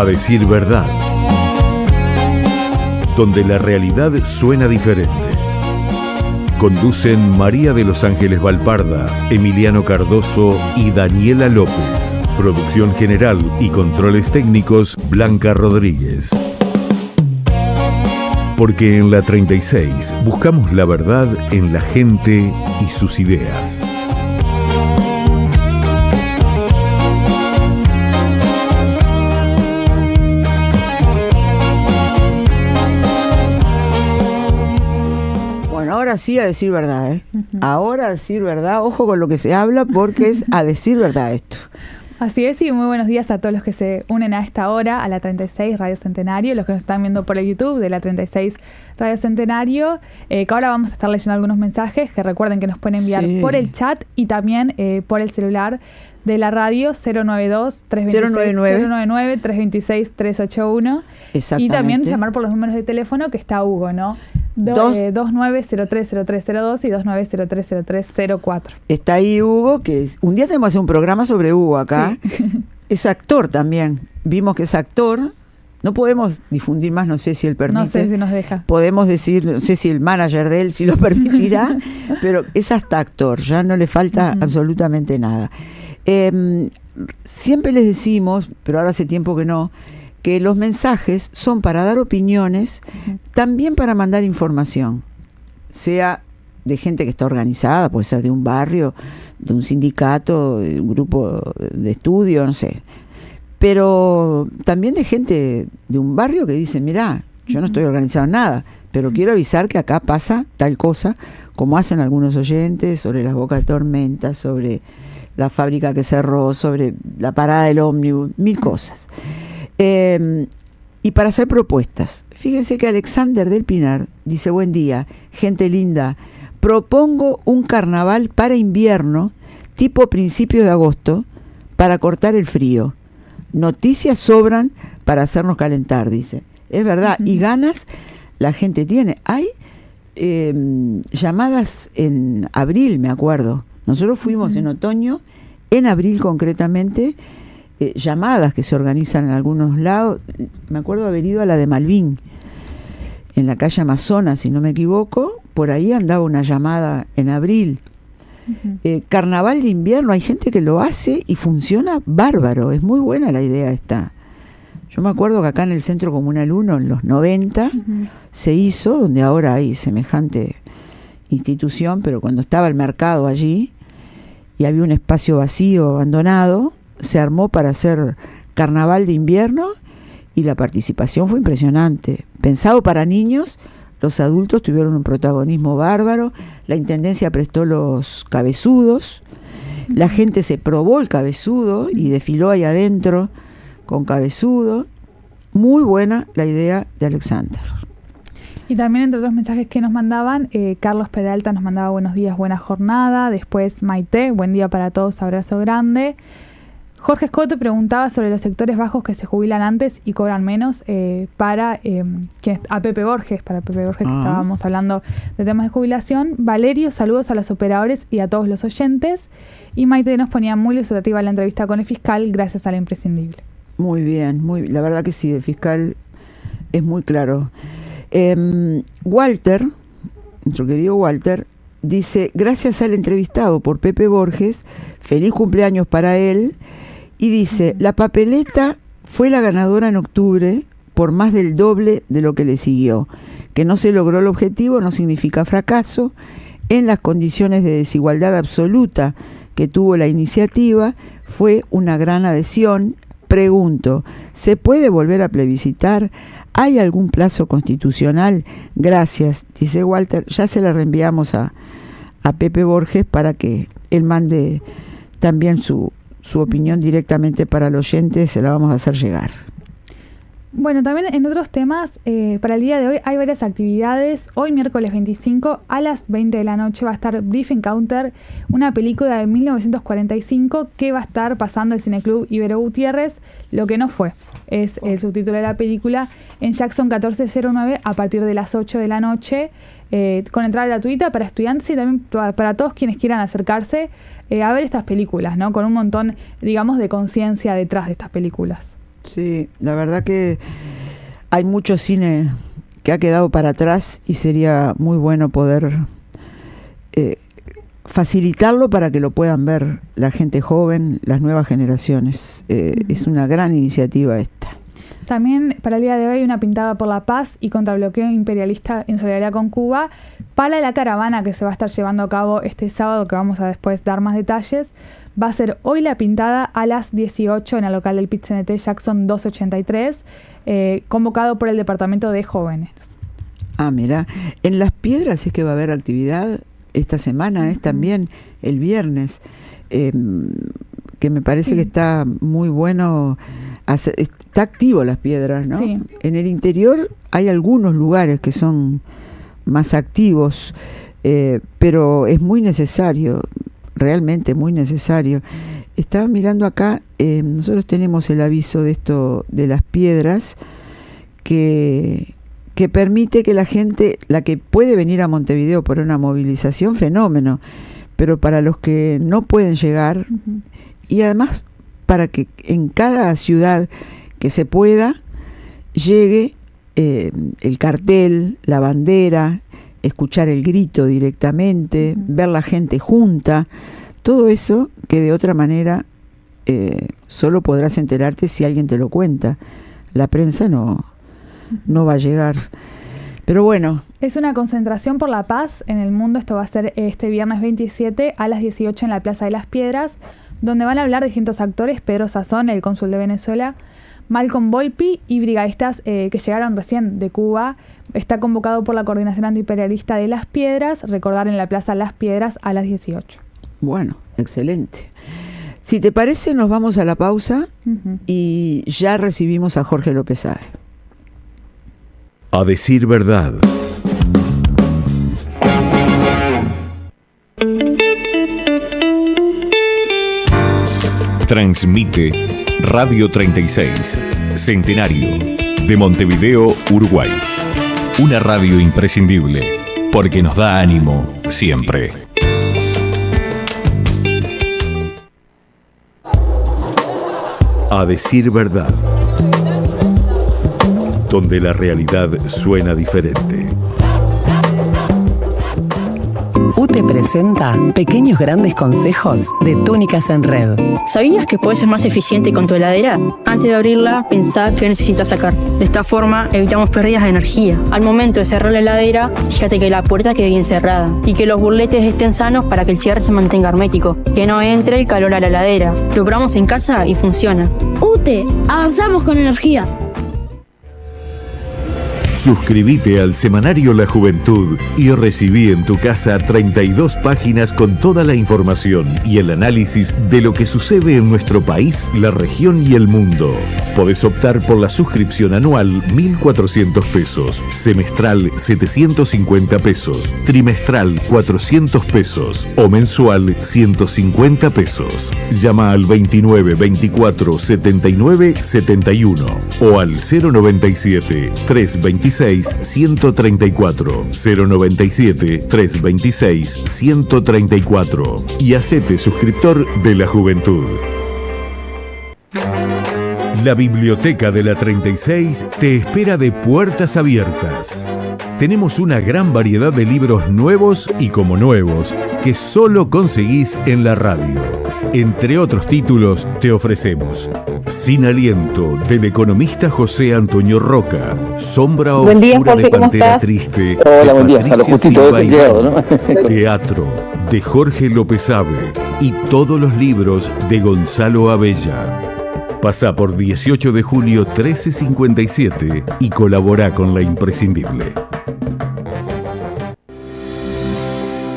A decir verdad, donde la realidad suena diferente. Conducen María de los Ángeles Valparda, Emiliano Cardoso y Daniela López. Producción general y controles técnicos, Blanca Rodríguez. Porque en la 36 buscamos la verdad en la gente y sus ideas. Ahora sí, a decir verdad, ¿eh? Ahora a decir verdad, ojo con lo que se habla porque es a decir verdad esto. Así es, y muy buenos días a todos los que se unen a esta hora a la 36 Radio Centenario, los que nos están viendo por el YouTube de la 36 Radio Centenario, que ahora vamos a estar leyendo algunos mensajes que recuerden que nos pueden enviar por el chat y también por el celular de la radio 092-326-381. Y también llamar por los números de teléfono que está Hugo, ¿no? 29030302 y 29030304. Está ahí Hugo, que un día tenemos que hacer un programa sobre Hugo acá. Sí. Es actor también. Vimos que es actor. No podemos difundir más, no sé si él permite. No sé si nos deja. Podemos decir, no sé si el manager de él si lo permitirá, pero es hasta actor, ya no le falta absolutamente nada. Siempre les decimos, pero ahora hace tiempo que no, que los mensajes son para dar opiniones, también para mandar información, sea de gente que está organizada, puede ser de un barrio, de un sindicato, de un grupo de estudio, no sé, pero también de gente de un barrio que dice, mirá, yo no estoy organizado en nada, pero quiero avisar que acá pasa tal cosa, como hacen algunos oyentes, sobre las Bocas de Tormenta, sobre la fábrica que cerró, sobre la parada del ómnibus, mil cosas. Y para hacer propuestas, fíjense que Alexander del Pinar dice, buen día, gente linda, propongo un carnaval para invierno, tipo principios de agosto, para cortar el frío. Noticias sobran para hacernos calentar, dice. Es verdad, y ganas la gente tiene. Hay llamadas en abril, me acuerdo. Nosotros fuimos en otoño, en abril concretamente, llamadas que se organizan en algunos lados. Me acuerdo haber ido a la de Malvin, en la calle Amazonas, si no me equivoco. Por ahí andaba una llamada en abril. Carnaval de invierno, hay gente que lo hace y funciona bárbaro. Es muy buena la idea esta. Yo me acuerdo que acá en el Centro Comunal 1, en los 90, se hizo, donde ahora hay semejante institución, pero cuando estaba el mercado allí y había un espacio vacío, abandonado, se armó para hacer carnaval de invierno y la participación fue impresionante. Pensado para niños, los adultos tuvieron un protagonismo bárbaro, la intendencia prestó los cabezudos, la gente se probó el cabezudo y desfiló ahí adentro con cabezudo. Muy buena la idea de Alexander. Y también entre otros mensajes que nos mandaban, Carlos Peralta nos mandaba buenos días, buena jornada. Después Maite, buen día para todos, abrazo grande. Jorge Escoto preguntaba sobre los sectores bajos que se jubilan antes y cobran menos, para Pepe Borges, que estábamos hablando de temas de jubilación. Valerio, saludos a los operadores y a todos los oyentes. Y Maite nos ponía muy ilustrativa la entrevista con el fiscal, gracias a la imprescindible. Muy bien, la verdad que sí, el fiscal es muy claro. Walter, nuestro querido Walter, dice, gracias al entrevistado por Pepe Borges, feliz cumpleaños para él, y dice, la papeleta fue la ganadora en octubre por más del doble de lo que le siguió. Que no se logró el objetivo no significa fracaso. En las condiciones de desigualdad absoluta que tuvo la iniciativa, fue una gran adhesión. Pregunto, ¿se puede volver a plebiscitar? ¿Hay algún plazo constitucional? Gracias, dice Walter. Ya se la reenviamos a Pepe Borges para que él mande también su opinión directamente para el oyente, se la vamos a hacer llegar. Bueno, también en otros temas, para el día de hoy hay varias actividades. Hoy, miércoles 25, a las 20 de la noche va a estar Brief Encounter, una película de 1945 que va a estar pasando el Cineclub Ibero Gutiérrez, Lo que no fue. Es el subtítulo de la película, en Jackson 1409 a partir de las 8 de la noche, con entrada gratuita para estudiantes y también para todos quienes quieran acercarse a ver estas películas, ¿no? Con un montón, digamos, de conciencia detrás de estas películas. Sí, la verdad que hay mucho cine que ha quedado para atrás y sería muy bueno poder facilitarlo para que lo puedan ver la gente joven, las nuevas generaciones. Es una gran iniciativa esta. También para el día de hoy hay una pintada por la paz y contra el bloqueo imperialista en solidaridad con Cuba para la caravana que se va a estar llevando a cabo este sábado, que vamos a después dar más detalles. Va a ser hoy la pintada a las 18 en el local del PIT-CNT Jackson 283, convocado por el Departamento de Jóvenes. Ah, mira, en Las Piedras es que va a haber actividad esta semana, es también el viernes, que me parece que está muy bueno. Está activo Las Piedras, ¿no? Sí. En el interior hay algunos lugares que son más activos, pero es muy necesario, realmente muy necesario. Estaba mirando acá, nosotros tenemos el aviso de esto de Las Piedras que permite que la gente, la que puede venir a Montevideo por una movilización, fenómeno, pero para los que no pueden llegar, y además para que en cada ciudad que se pueda llegue el cartel, la bandera, escuchar el grito directamente, ver la gente junta, todo eso que de otra manera solo podrás enterarte si alguien te lo cuenta. La prensa no va a llegar. Pero bueno. Es una concentración por la paz en el mundo. Esto va a ser este viernes 27 a las 18 en la Plaza de las Piedras, donde van a hablar distintos actores: Pedro Sazón, el cónsul de Venezuela, Malcolm Volpi y brigadistas que llegaron recién de Cuba. Está convocado por la Coordinación Antiimperialista de Las Piedras, recordar en la Plaza Las Piedras a las 18. Bueno, excelente. Si te parece, nos vamos a la pausa y ya recibimos a Jorge López Abe. A decir verdad. Transmite Radio 36, Centenario, de Montevideo, Uruguay. Una radio imprescindible, porque nos da ánimo siempre. A decir verdad. Donde la realidad suena diferente. UTE presenta Pequeños Grandes Consejos de Túnicas en Red. ¿Sabías que puedes ser más eficiente con tu heladera? Antes de abrirla, pensá qué necesitas sacar. De esta forma, evitamos pérdidas de energía. Al momento de cerrar la heladera, fíjate que la puerta quede bien cerrada y que los burletes estén sanos para que el cierre se mantenga hermético. Que no entre el calor a la heladera. Lo probamos en casa y funciona. UTE, avanzamos con energía. Suscríbete al semanario La Juventud y recibí en tu casa 32 páginas con toda la información y el análisis de lo que sucede en nuestro país, la región y el mundo. Podés optar por la suscripción anual 1.400 pesos, semestral 750 pesos, trimestral 400 pesos o mensual 150 pesos. Llama al 29 24 79 71 o al 097 326 134 097 326 134 y hacete suscriptor de La Juventud. La Biblioteca de la 36 te espera de puertas abiertas. Tenemos una gran variedad de libros nuevos y como nuevos que solo conseguís en la radio. Entre otros títulos te ofrecemos Sin Aliento, del economista José Antonio Roca, Sombra Oscura de Pantera Triste, Hola, buen día. Patricia A lo justito Silva llegado, ¿no? Teatro, de Jorge López Abe y todos los libros de Gonzalo Abella. Pasa por 18 de julio 1357 y colabora con La Imprescindible.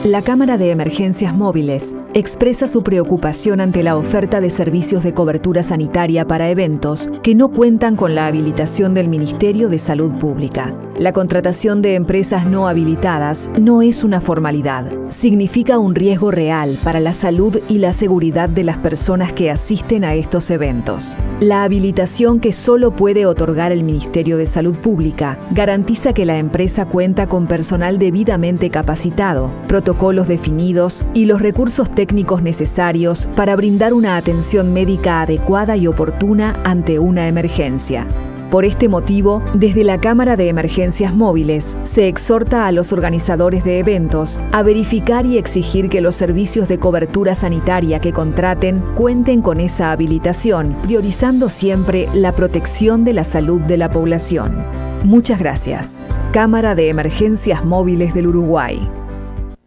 La Cámara de Emergencias Móviles expresa su preocupación ante la oferta de servicios de cobertura sanitaria para eventos que no cuentan con la habilitación del Ministerio de Salud Pública. La contratación de empresas no habilitadas no es una formalidad. Significa un riesgo real para la salud y la seguridad de las personas que asisten a estos eventos. La habilitación que solo puede otorgar el Ministerio de Salud Pública garantiza que la empresa cuenta con personal debidamente capacitado, protocolos definidos y los recursos técnicos necesarios para brindar una atención médica adecuada y oportuna ante una emergencia. Por este motivo, desde la Cámara de Emergencias Móviles, se exhorta a los organizadores de eventos a verificar y exigir que los servicios de cobertura sanitaria que contraten cuenten con esa habilitación, priorizando siempre la protección de la salud de la población. Muchas gracias. Cámara de Emergencias Móviles del Uruguay.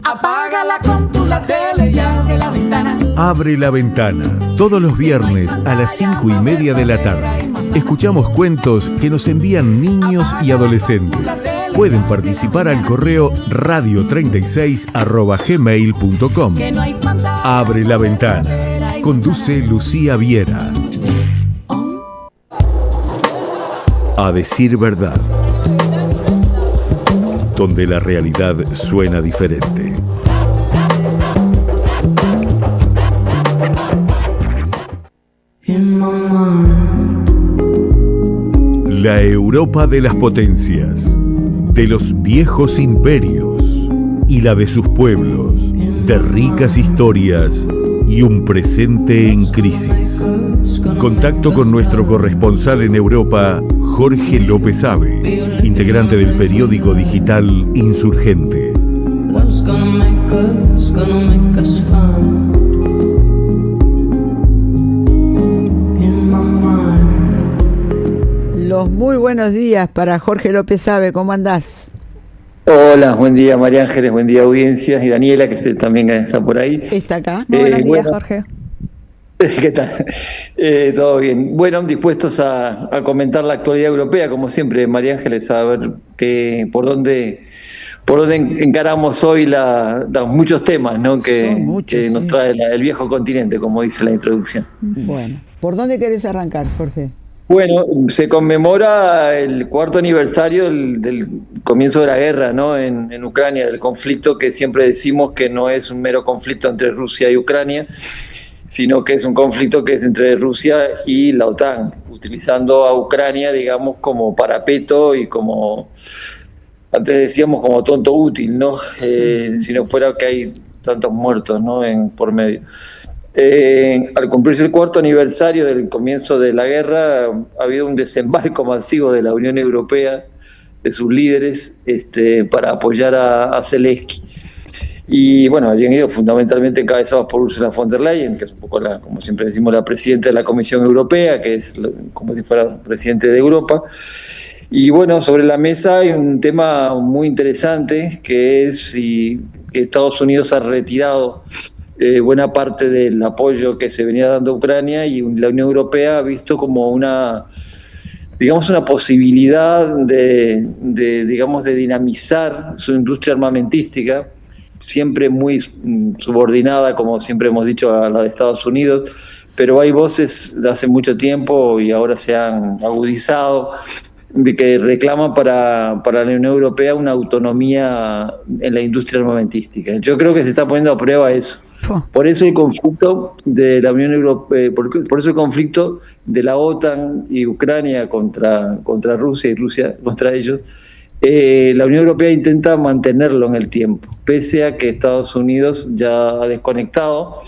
Apágala con tu la tele y abre la ventana. Abre la ventana. Todos los viernes a las 5:30 de la tarde. Escuchamos cuentos que nos envían niños y adolescentes. Pueden participar al correo radio36@gmail.com. Abre la ventana. Conduce Lucía Viera. A decir verdad. Donde la realidad suena diferente. La Europa de las potencias, de los viejos imperios y la de sus pueblos, de ricas historias y un presente en crisis. Contacto con nuestro corresponsal en Europa, Jorge López Abe, integrante del periódico digital Insurgente. Los muy buenos días para Jorge López Abe, ¿cómo andás? Hola, buen día María Ángeles, buen día audiencia, y Daniela, que también está por ahí. Está acá. Buenos días, Jorge. ¿Qué tal? Todo bien. Bueno, dispuestos a comentar la actualidad europea, como siempre, María Ángeles, a ver por dónde encaramos hoy los muchos temas, ¿no? que nos trae el viejo continente, como dice la introducción. Bueno, ¿por dónde querés arrancar, Jorge? Bueno, se conmemora el 4º aniversario del comienzo de la guerra, ¿no? en Ucrania, del conflicto que siempre decimos que no es un mero conflicto entre Rusia y Ucrania, sino que es un conflicto que es entre Rusia y la OTAN, utilizando a Ucrania, digamos, como parapeto y como, antes decíamos, como tonto útil, ¿no? Si no fuera que hay tantos muertos, ¿no? por medio. Al cumplirse el 4º aniversario del comienzo de la guerra, ha habido un desembarco masivo de la Unión Europea, de sus líderes, para apoyar a Zelensky. Y bueno, habían ido fundamentalmente encabezados por Ursula von der Leyen, que es un poco, como siempre decimos, la presidenta de la Comisión Europea, que es como si fuera presidente de Europa. Y bueno, sobre la mesa hay un tema muy interesante, que es que Estados Unidos ha retirado buena parte del apoyo que se venía dando a Ucrania, y la Unión Europea ha visto como una posibilidad de dinamizar su industria armamentística, siempre muy subordinada, como siempre hemos dicho, a la de Estados Unidos, pero hay voces de hace mucho tiempo y ahora se han agudizado, de que reclaman para la Unión Europea una autonomía en la industria armamentística. Yo creo que se está poniendo a prueba eso. Por eso el conflicto de la Unión Europea, por eso el conflicto de la OTAN y Ucrania contra Rusia y Rusia contra ellos, la Unión Europea intenta mantenerlo en el tiempo, pese a que Estados Unidos ya ha desconectado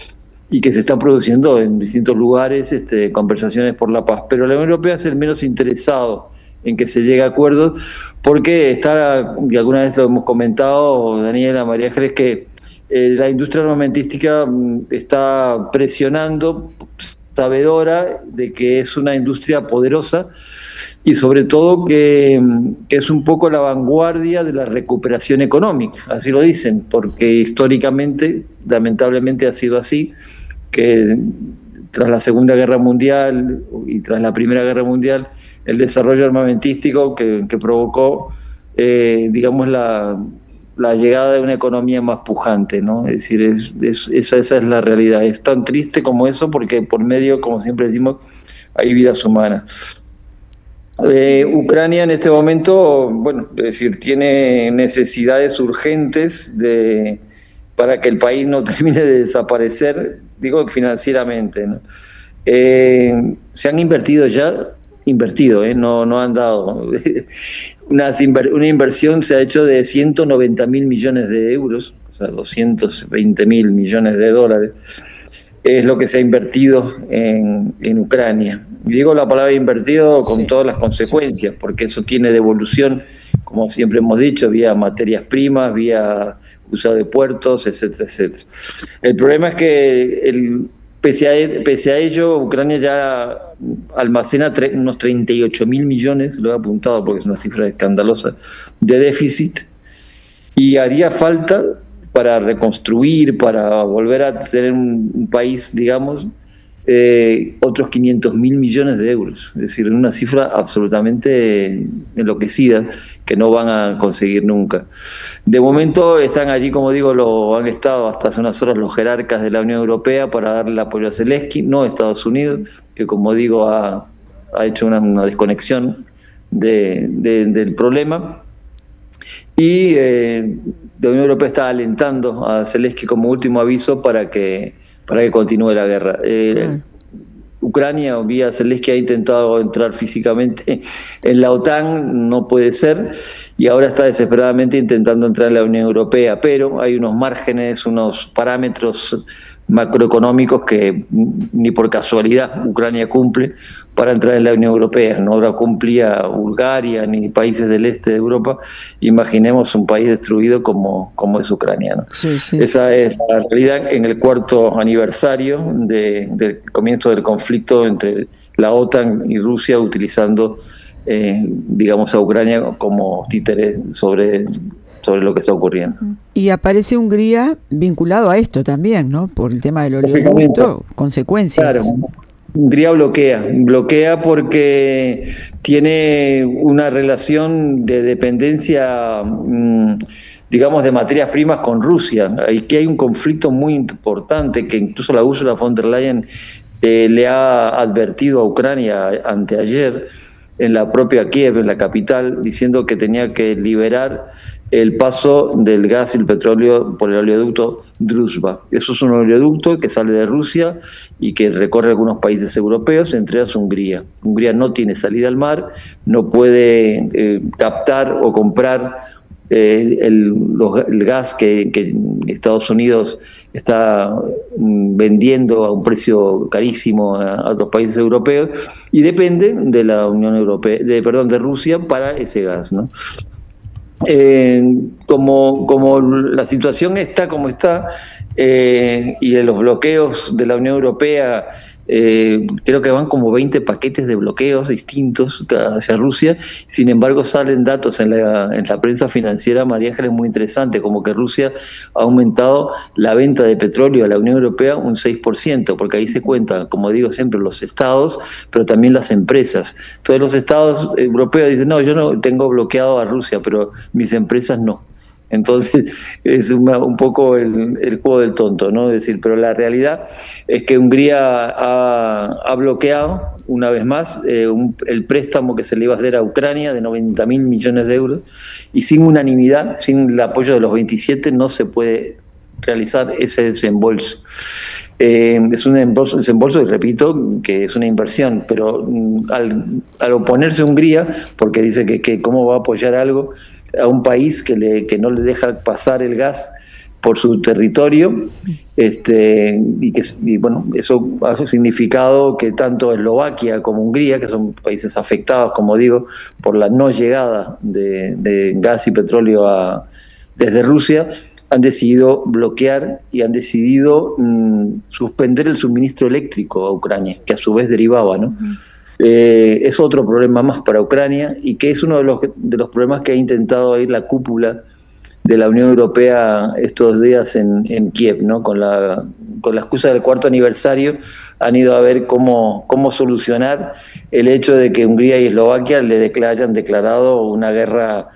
y que se están produciendo en distintos lugares conversaciones por la paz. Pero la Unión Europea es el menos interesado en que se llegue a acuerdos, porque está, y alguna vez lo hemos comentado, Daniela, María Ángeles, que la industria armamentística está presionando, sabedora de que es una industria poderosa y sobre todo que es un poco la vanguardia de la recuperación económica, así lo dicen, porque históricamente, lamentablemente ha sido así, que tras la Segunda Guerra Mundial y tras la Primera Guerra Mundial, el desarrollo armamentístico que provocó, digamos, la llegada de una economía más pujante, ¿no? Es decir, esa es la realidad. Es tan triste como eso, porque por medio, como siempre decimos, hay vidas humanas. Ucrania en este momento, bueno, es decir, tiene necesidades urgentes para que el país no termine de desaparecer, digo financieramente, ¿no? Se han invertido ya, no han dado. Una inversión se ha hecho de 190.000 millones de euros, o sea, 220.000 millones de dólares. Es lo que se ha invertido en Ucrania. Y digo la palabra invertido con todas las consecuencias, porque eso tiene devolución, como siempre hemos dicho, vía materias primas, vía uso de puertos, etcétera, etcétera. El problema es que pese a ello, Ucrania ya almacena unos 38.000 millones, lo he apuntado porque es una cifra escandalosa, de déficit, y haría falta para reconstruir, para volver a tener un país, digamos, otros 500.000 millones de euros. Es decir, una cifra absolutamente enloquecida que no van a conseguir nunca. De momento están allí, como digo, lo han estado hasta hace unas horas los jerarcas de la Unión Europea para darle apoyo a Zelensky, no a Estados Unidos, que como digo ha hecho una desconexión del problema. Y la Unión Europea está alentando a Zelensky como último aviso para que continúe la guerra. Ucrania, vía Zelensky, ha intentado entrar físicamente en la OTAN, no puede ser, y ahora está desesperadamente intentando entrar en la Unión Europea, pero hay unos márgenes, unos parámetros macroeconómicos que ni por casualidad Ucrania cumple para entrar en la Unión Europea. No la cumplía Bulgaria ni países del este de Europa. Imaginemos un país destruido como es Ucrania, ¿no? Sí. Esa es la realidad en el 4º aniversario del comienzo del conflicto entre la OTAN y Rusia, utilizando digamos a Ucrania como títere sobre lo que está ocurriendo. Y aparece Hungría vinculado a esto también, ¿no? Por el tema del oleoducto, consecuencias. Claro, Hungría bloquea porque tiene una relación de dependencia, digamos, de materias primas con Rusia. Aquí hay un conflicto muy importante que incluso la Ursula von der Leyen le ha advertido a Ucrania anteayer en la propia Kiev, en la capital, diciendo que tenía que liberar el paso del gas y el petróleo por el oleoducto Druzhba. Eso es un oleoducto que sale de Rusia y que recorre algunos países europeos, entre ellos Hungría. Hungría no tiene salida al mar, no puede captar o comprar el gas que Estados Unidos está vendiendo a un precio carísimo a otros países europeos, y depende de la Unión Europea, de Rusia para ese gas, ¿no? Como la situación está como está, y en los bloqueos de la Unión Europea, creo que van como 20 paquetes de bloqueos distintos hacia Rusia. Sin embargo, salen datos en la prensa financiera, María Ángeles, muy interesante, como que Rusia ha aumentado la venta de petróleo a la Unión Europea un 6%, porque ahí se cuentan, como digo siempre, los estados, pero también las empresas. Todos los estados europeos dicen, no, yo no tengo bloqueado a Rusia, pero mis empresas no. Entonces es un poco el juego del tonto, ¿no? Es decir, pero la realidad es que Hungría ha bloqueado una vez más el préstamo que se le iba a hacer a Ucrania de 90.000 millones de euros, y sin unanimidad, sin el apoyo de los 27, no se puede realizar ese desembolso. Es un desembolso, y repito, que es una inversión, pero al oponerse Hungría, porque dice que cómo va a apoyar algo a un país que no le deja pasar el gas por su territorio, y bueno, eso ha significado que tanto Eslovaquia como Hungría, que son países afectados, como digo, por la no llegada de gas y petróleo desde Rusia, han decidido bloquear y han decidido suspender el suministro eléctrico a Ucrania, que a su vez derivaba, ¿no? Es otro problema más para Ucrania, y que es uno de los problemas que ha intentado ir la cúpula de la Unión Europea estos días en Kiev, ¿no? Con la excusa del 4º aniversario han ido a ver cómo solucionar el hecho de que Hungría y Eslovaquia le hayan declarado una guerra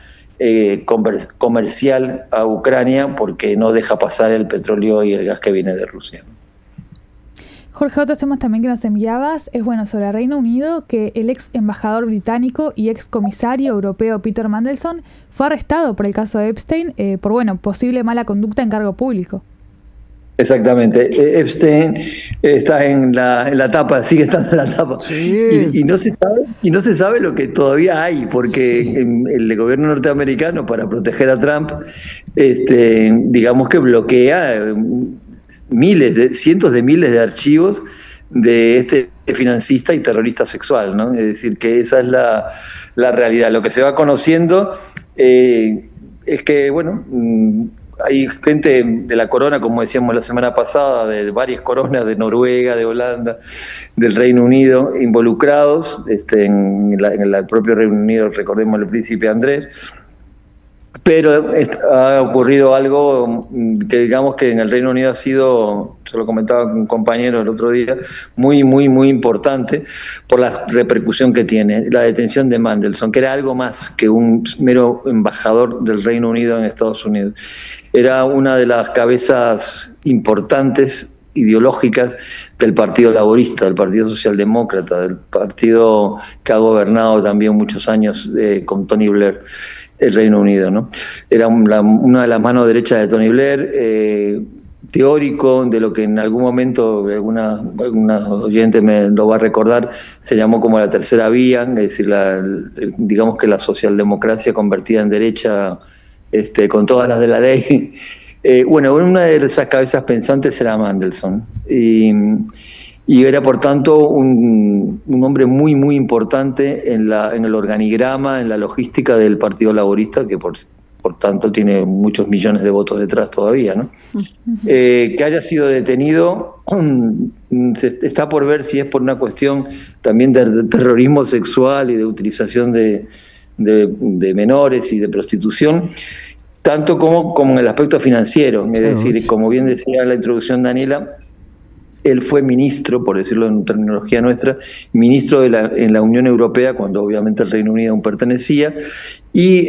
comercial a Ucrania porque no deja pasar el petróleo y el gas que viene de Rusia. Jorge, otros temas también que nos enviabas es, bueno, sobre el Reino Unido, que el ex embajador británico y ex comisario europeo Peter Mandelson fue arrestado por el caso de Epstein por, bueno, posible mala conducta en cargo público. Exactamente. Epstein está en la tapa, sigue estando en la tapa. Sí. Y no se sabe lo que todavía hay, porque sí, el gobierno norteamericano, para proteger a Trump, digamos que bloquea cientos de miles de archivos de este financista y terrorista sexual, ¿no? Es decir, que esa es la realidad. Lo que se va conociendo es que, bueno, hay gente de la corona, como decíamos la semana pasada, de varias coronas, de Noruega, de Holanda, del Reino Unido, involucrados en el propio Reino Unido, recordemos el príncipe Andrés. Pero ha ocurrido algo que digamos que en el Reino Unido ha sido, se lo comentaba con un compañero el otro día, muy, muy, muy importante por la repercusión que tiene. La detención de Mandelson, que era algo más que un mero embajador del Reino Unido en Estados Unidos. Era una de las cabezas importantes ideológicas del Partido Laborista, del Partido Socialdemócrata, del partido que ha gobernado también muchos años con Tony Blair, el Reino Unido, ¿no? Era una de las manos derechas de Tony Blair, teórico de lo que en algún momento, alguna oyente me lo va a recordar, se llamó como la tercera vía, es decir, digamos que la socialdemocracia convertida en derecha, con todas las de la ley. Bueno, una de esas cabezas pensantes era Mandelson, y era por tanto un hombre muy, muy importante en el organigrama, en la logística del Partido Laborista, que por tanto tiene muchos millones de votos detrás todavía, ¿no? Que haya sido detenido, está por ver si es por una cuestión también de terrorismo sexual y de utilización de menores y de prostitución, tanto como en el aspecto financiero. Es decir, como bien decía en la introducción Daniela, él fue ministro, por decirlo en terminología nuestra, ministro en la Unión Europea, cuando obviamente el Reino Unido aún pertenecía, y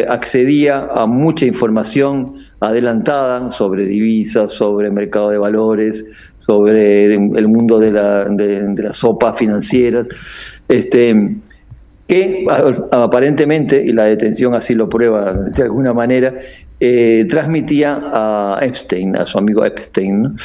accedía a mucha información adelantada sobre divisas, sobre mercado de valores, sobre el mundo de las sopas financieras, que aparentemente, y la detención así lo prueba de alguna manera, transmitía a Epstein, a su amigo Epstein, ¿no?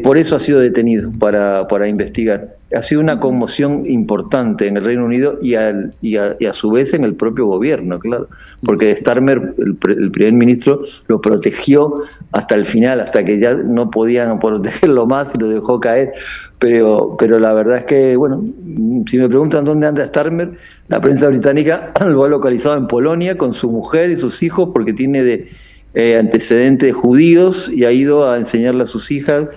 Por eso ha sido detenido, para investigar. Ha sido una conmoción importante en el Reino Unido y a su vez en el propio gobierno, claro, porque Starmer, el primer ministro, lo protegió hasta el final, hasta que ya no podían protegerlo más y lo dejó caer. Pero la verdad es que, bueno, si me preguntan dónde anda Starmer, la prensa británica lo ha localizado en Polonia con su mujer y sus hijos, porque tiene antecedentes judíos y ha ido a enseñarle a sus hijas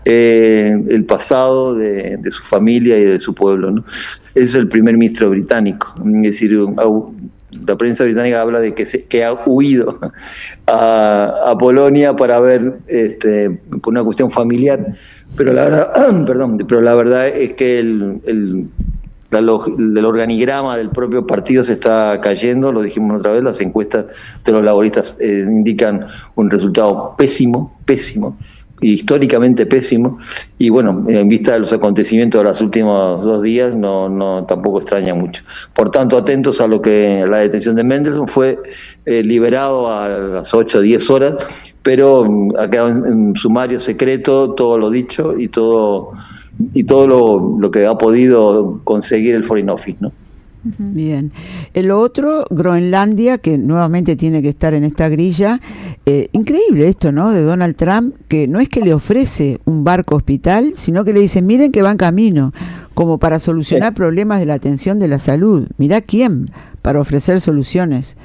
el pasado de su familia y de su pueblo, ¿no? Es el primer ministro británico. Es decir, la prensa británica habla de que ha huido a Polonia para ver, por una cuestión familiar, pero la verdad, es que el organigrama del propio partido se está cayendo. Lo dijimos otra vez, las encuestas de los laboristas indican un resultado pésimo, históricamente pésimo, y bueno, en vista de los acontecimientos de los últimos 2 días, no tampoco extraña mucho. Por tanto, atentos a lo que la detención de Mandelson. Fue liberado a las 8 o 10 horas, pero ha quedado en sumario secreto todo lo dicho y todo lo que ha podido conseguir el Foreign Office, ¿no? Bien. El otro, Groenlandia, que nuevamente tiene que estar en esta grilla. Increíble esto, ¿no?, de Donald Trump, que no es que le ofrece un barco hospital, sino que le dice, miren que va en camino, como para solucionar problemas de la atención de la salud. Mirá quién, para ofrecer soluciones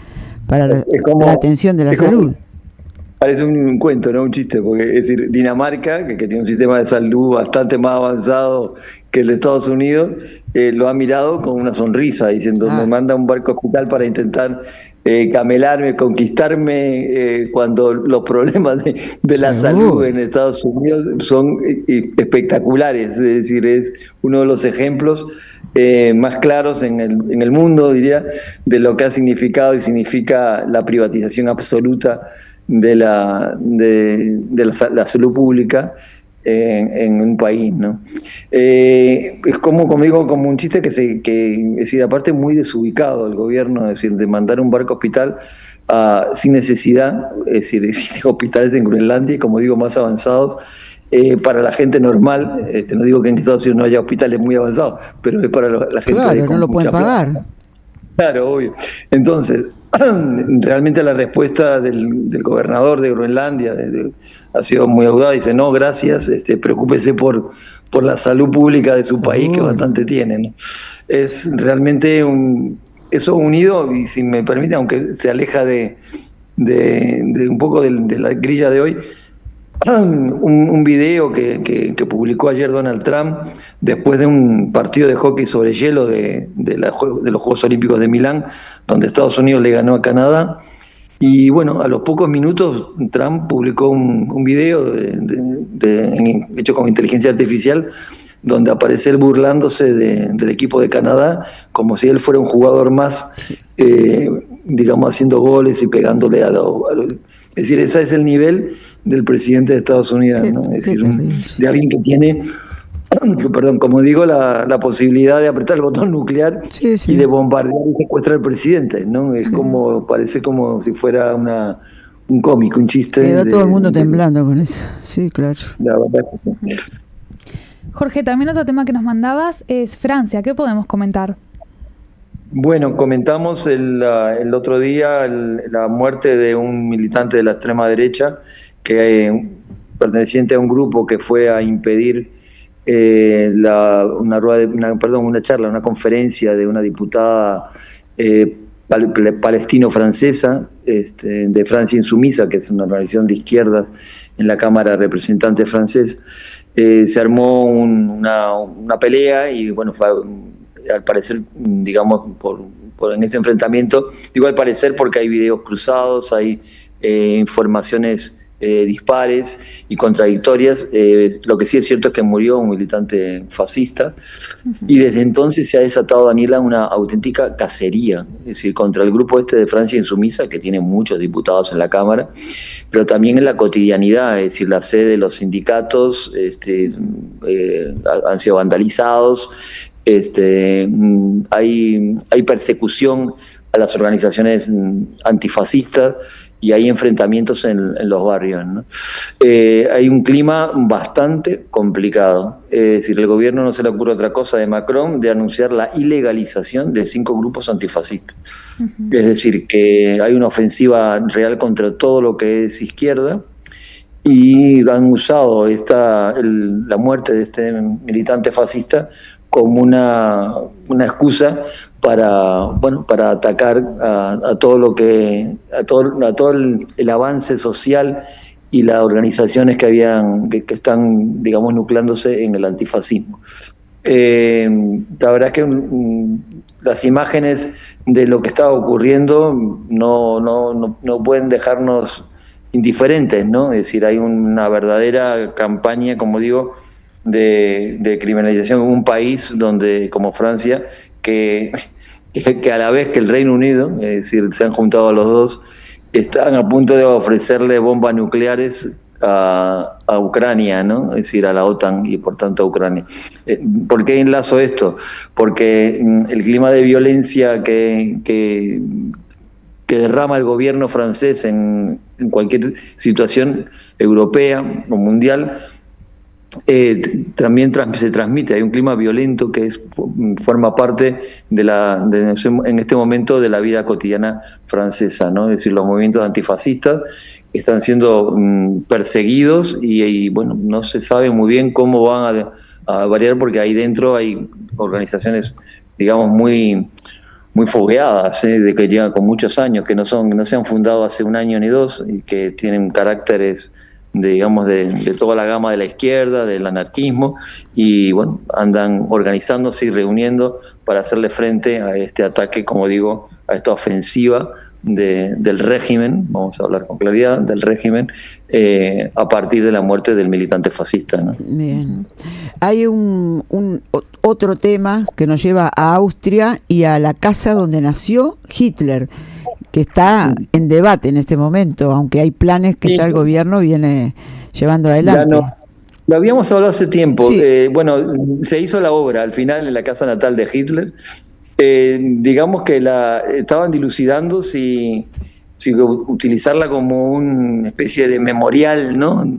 para la atención de la salud. Parece un cuento, ¿no? Un chiste, porque es decir, Dinamarca, que tiene un sistema de salud bastante más avanzado que el de Estados Unidos, lo ha mirado con una sonrisa, diciendo, me manda un barco hospital para intentar camelarme, conquistarme, cuando los problemas de la salud en Estados Unidos son espectaculares. Es decir, es uno de los ejemplos más claros en el mundo, diría, de lo que ha significado y significa la privatización absoluta de la salud pública, en un país, ¿no? Es como digo, como un chiste es decir, aparte muy desubicado el gobierno, es decir, de mandar un barco hospital sin necesidad, es decir, existen hospitales en Groenlandia, como digo, más avanzados, para la gente normal. No digo que en Estados Unidos no haya hospitales muy avanzados, pero es para la gente. Claro, no lo pueden pagar. Plata. Claro, obvio. Entonces, realmente la respuesta del gobernador de Groenlandia ha sido muy audaz. Dice, no, gracias, preocúpese por la salud pública de su país, que bastante tiene, ¿no? Es realmente eso unido, y si me permite, aunque se aleja de un poco de la grilla de hoy, un video que publicó ayer Donald Trump después de un partido de hockey sobre hielo de los Juegos Olímpicos de Milán, donde Estados Unidos le ganó a Canadá. Y bueno, a los pocos minutos Trump publicó un video hecho con inteligencia artificial, donde aparece él burlándose del equipo de Canadá, como si él fuera un jugador más, digamos, haciendo goles y pegándole a los... Es decir, ese es el nivel del presidente de Estados Unidos, ¿no? Es decir, de alguien que tiene, perdón, como digo, la posibilidad de apretar el botón nuclear y de bombardear y secuestrar al presidente, ¿no? Es parece como si fuera un cómic, un chiste. Queda todo el mundo temblando con eso, sí, claro. La verdad que sí. Jorge, también otro tema que nos mandabas es Francia. ¿Qué podemos comentar? Bueno, comentamos el otro día la muerte de un militante de la extrema derecha, perteneciente a un grupo que fue a impedir una conferencia de una diputada palestino-francesa de Francia Insumisa, que es una organización de izquierdas en la Cámara de Representantes francés. Se armó una pelea y bueno, al parecer, digamos, en ese enfrentamiento, digo al parecer porque hay videos cruzados, hay informaciones dispares y contradictorias. Lo que sí es cierto es que murió un militante fascista, y desde entonces se ha desatado, Daniela, una auténtica cacería, es decir, contra el grupo de Francia Insumisa, que tiene muchos diputados en la Cámara, pero también en la cotidianidad, es decir, la sede de los sindicatos han sido vandalizados. Hay persecución a las organizaciones antifascistas y hay enfrentamientos en los barrios, ¿no? Hay un clima bastante complicado. Es decir, el gobierno no se le ocurre otra cosa de Macron de anunciar la ilegalización de 5 grupos antifascistas. Es decir, que hay una ofensiva real contra todo lo que es izquierda, y han usado la muerte de este militante fascista como una excusa para atacar a todo el avance social y las organizaciones que están, digamos, nucleándose en el antifascismo. La verdad es que las imágenes de lo que está ocurriendo no pueden dejarnos indiferentes, ¿no? Es decir, hay una verdadera campaña, como digo, de criminalización en un país como Francia, que a la vez que el Reino Unido, es decir, se han juntado los dos, están a punto de ofrecerle bombas nucleares a Ucrania, ¿no? Es decir, a la OTAN y por tanto a Ucrania. ¿Por qué enlazo esto? Porque el clima de violencia que derrama el gobierno francés en cualquier situación europea o mundial, también se transmite. Hay un clima violento que forma parte en este momento de la vida cotidiana francesa, ¿no? Es decir, los movimientos antifascistas están siendo perseguidos y bueno, no se sabe muy bien cómo van a variar, porque ahí dentro hay organizaciones, digamos, muy fogueadas, de que llevan con muchos años, que no se han fundado hace un año ni dos, y que tienen caracteres de toda la gama de la izquierda, del anarquismo, y bueno, andan organizándose y reuniendo para hacerle frente a este ataque, como digo, a esta ofensiva del régimen, vamos a hablar con claridad, del régimen, a partir de la muerte del militante fascista, ¿no? Bien. Hay otro tema que nos lleva a Austria y a la casa donde nació Hitler, que está en debate en este momento, aunque hay planes que ya el gobierno viene llevando adelante. Lo habíamos hablado hace tiempo. Sí. Bueno, se hizo la obra al final en la casa natal de Hitler. Digamos que estaban dilucidando si utilizarla como una especie de memorial, ¿no?,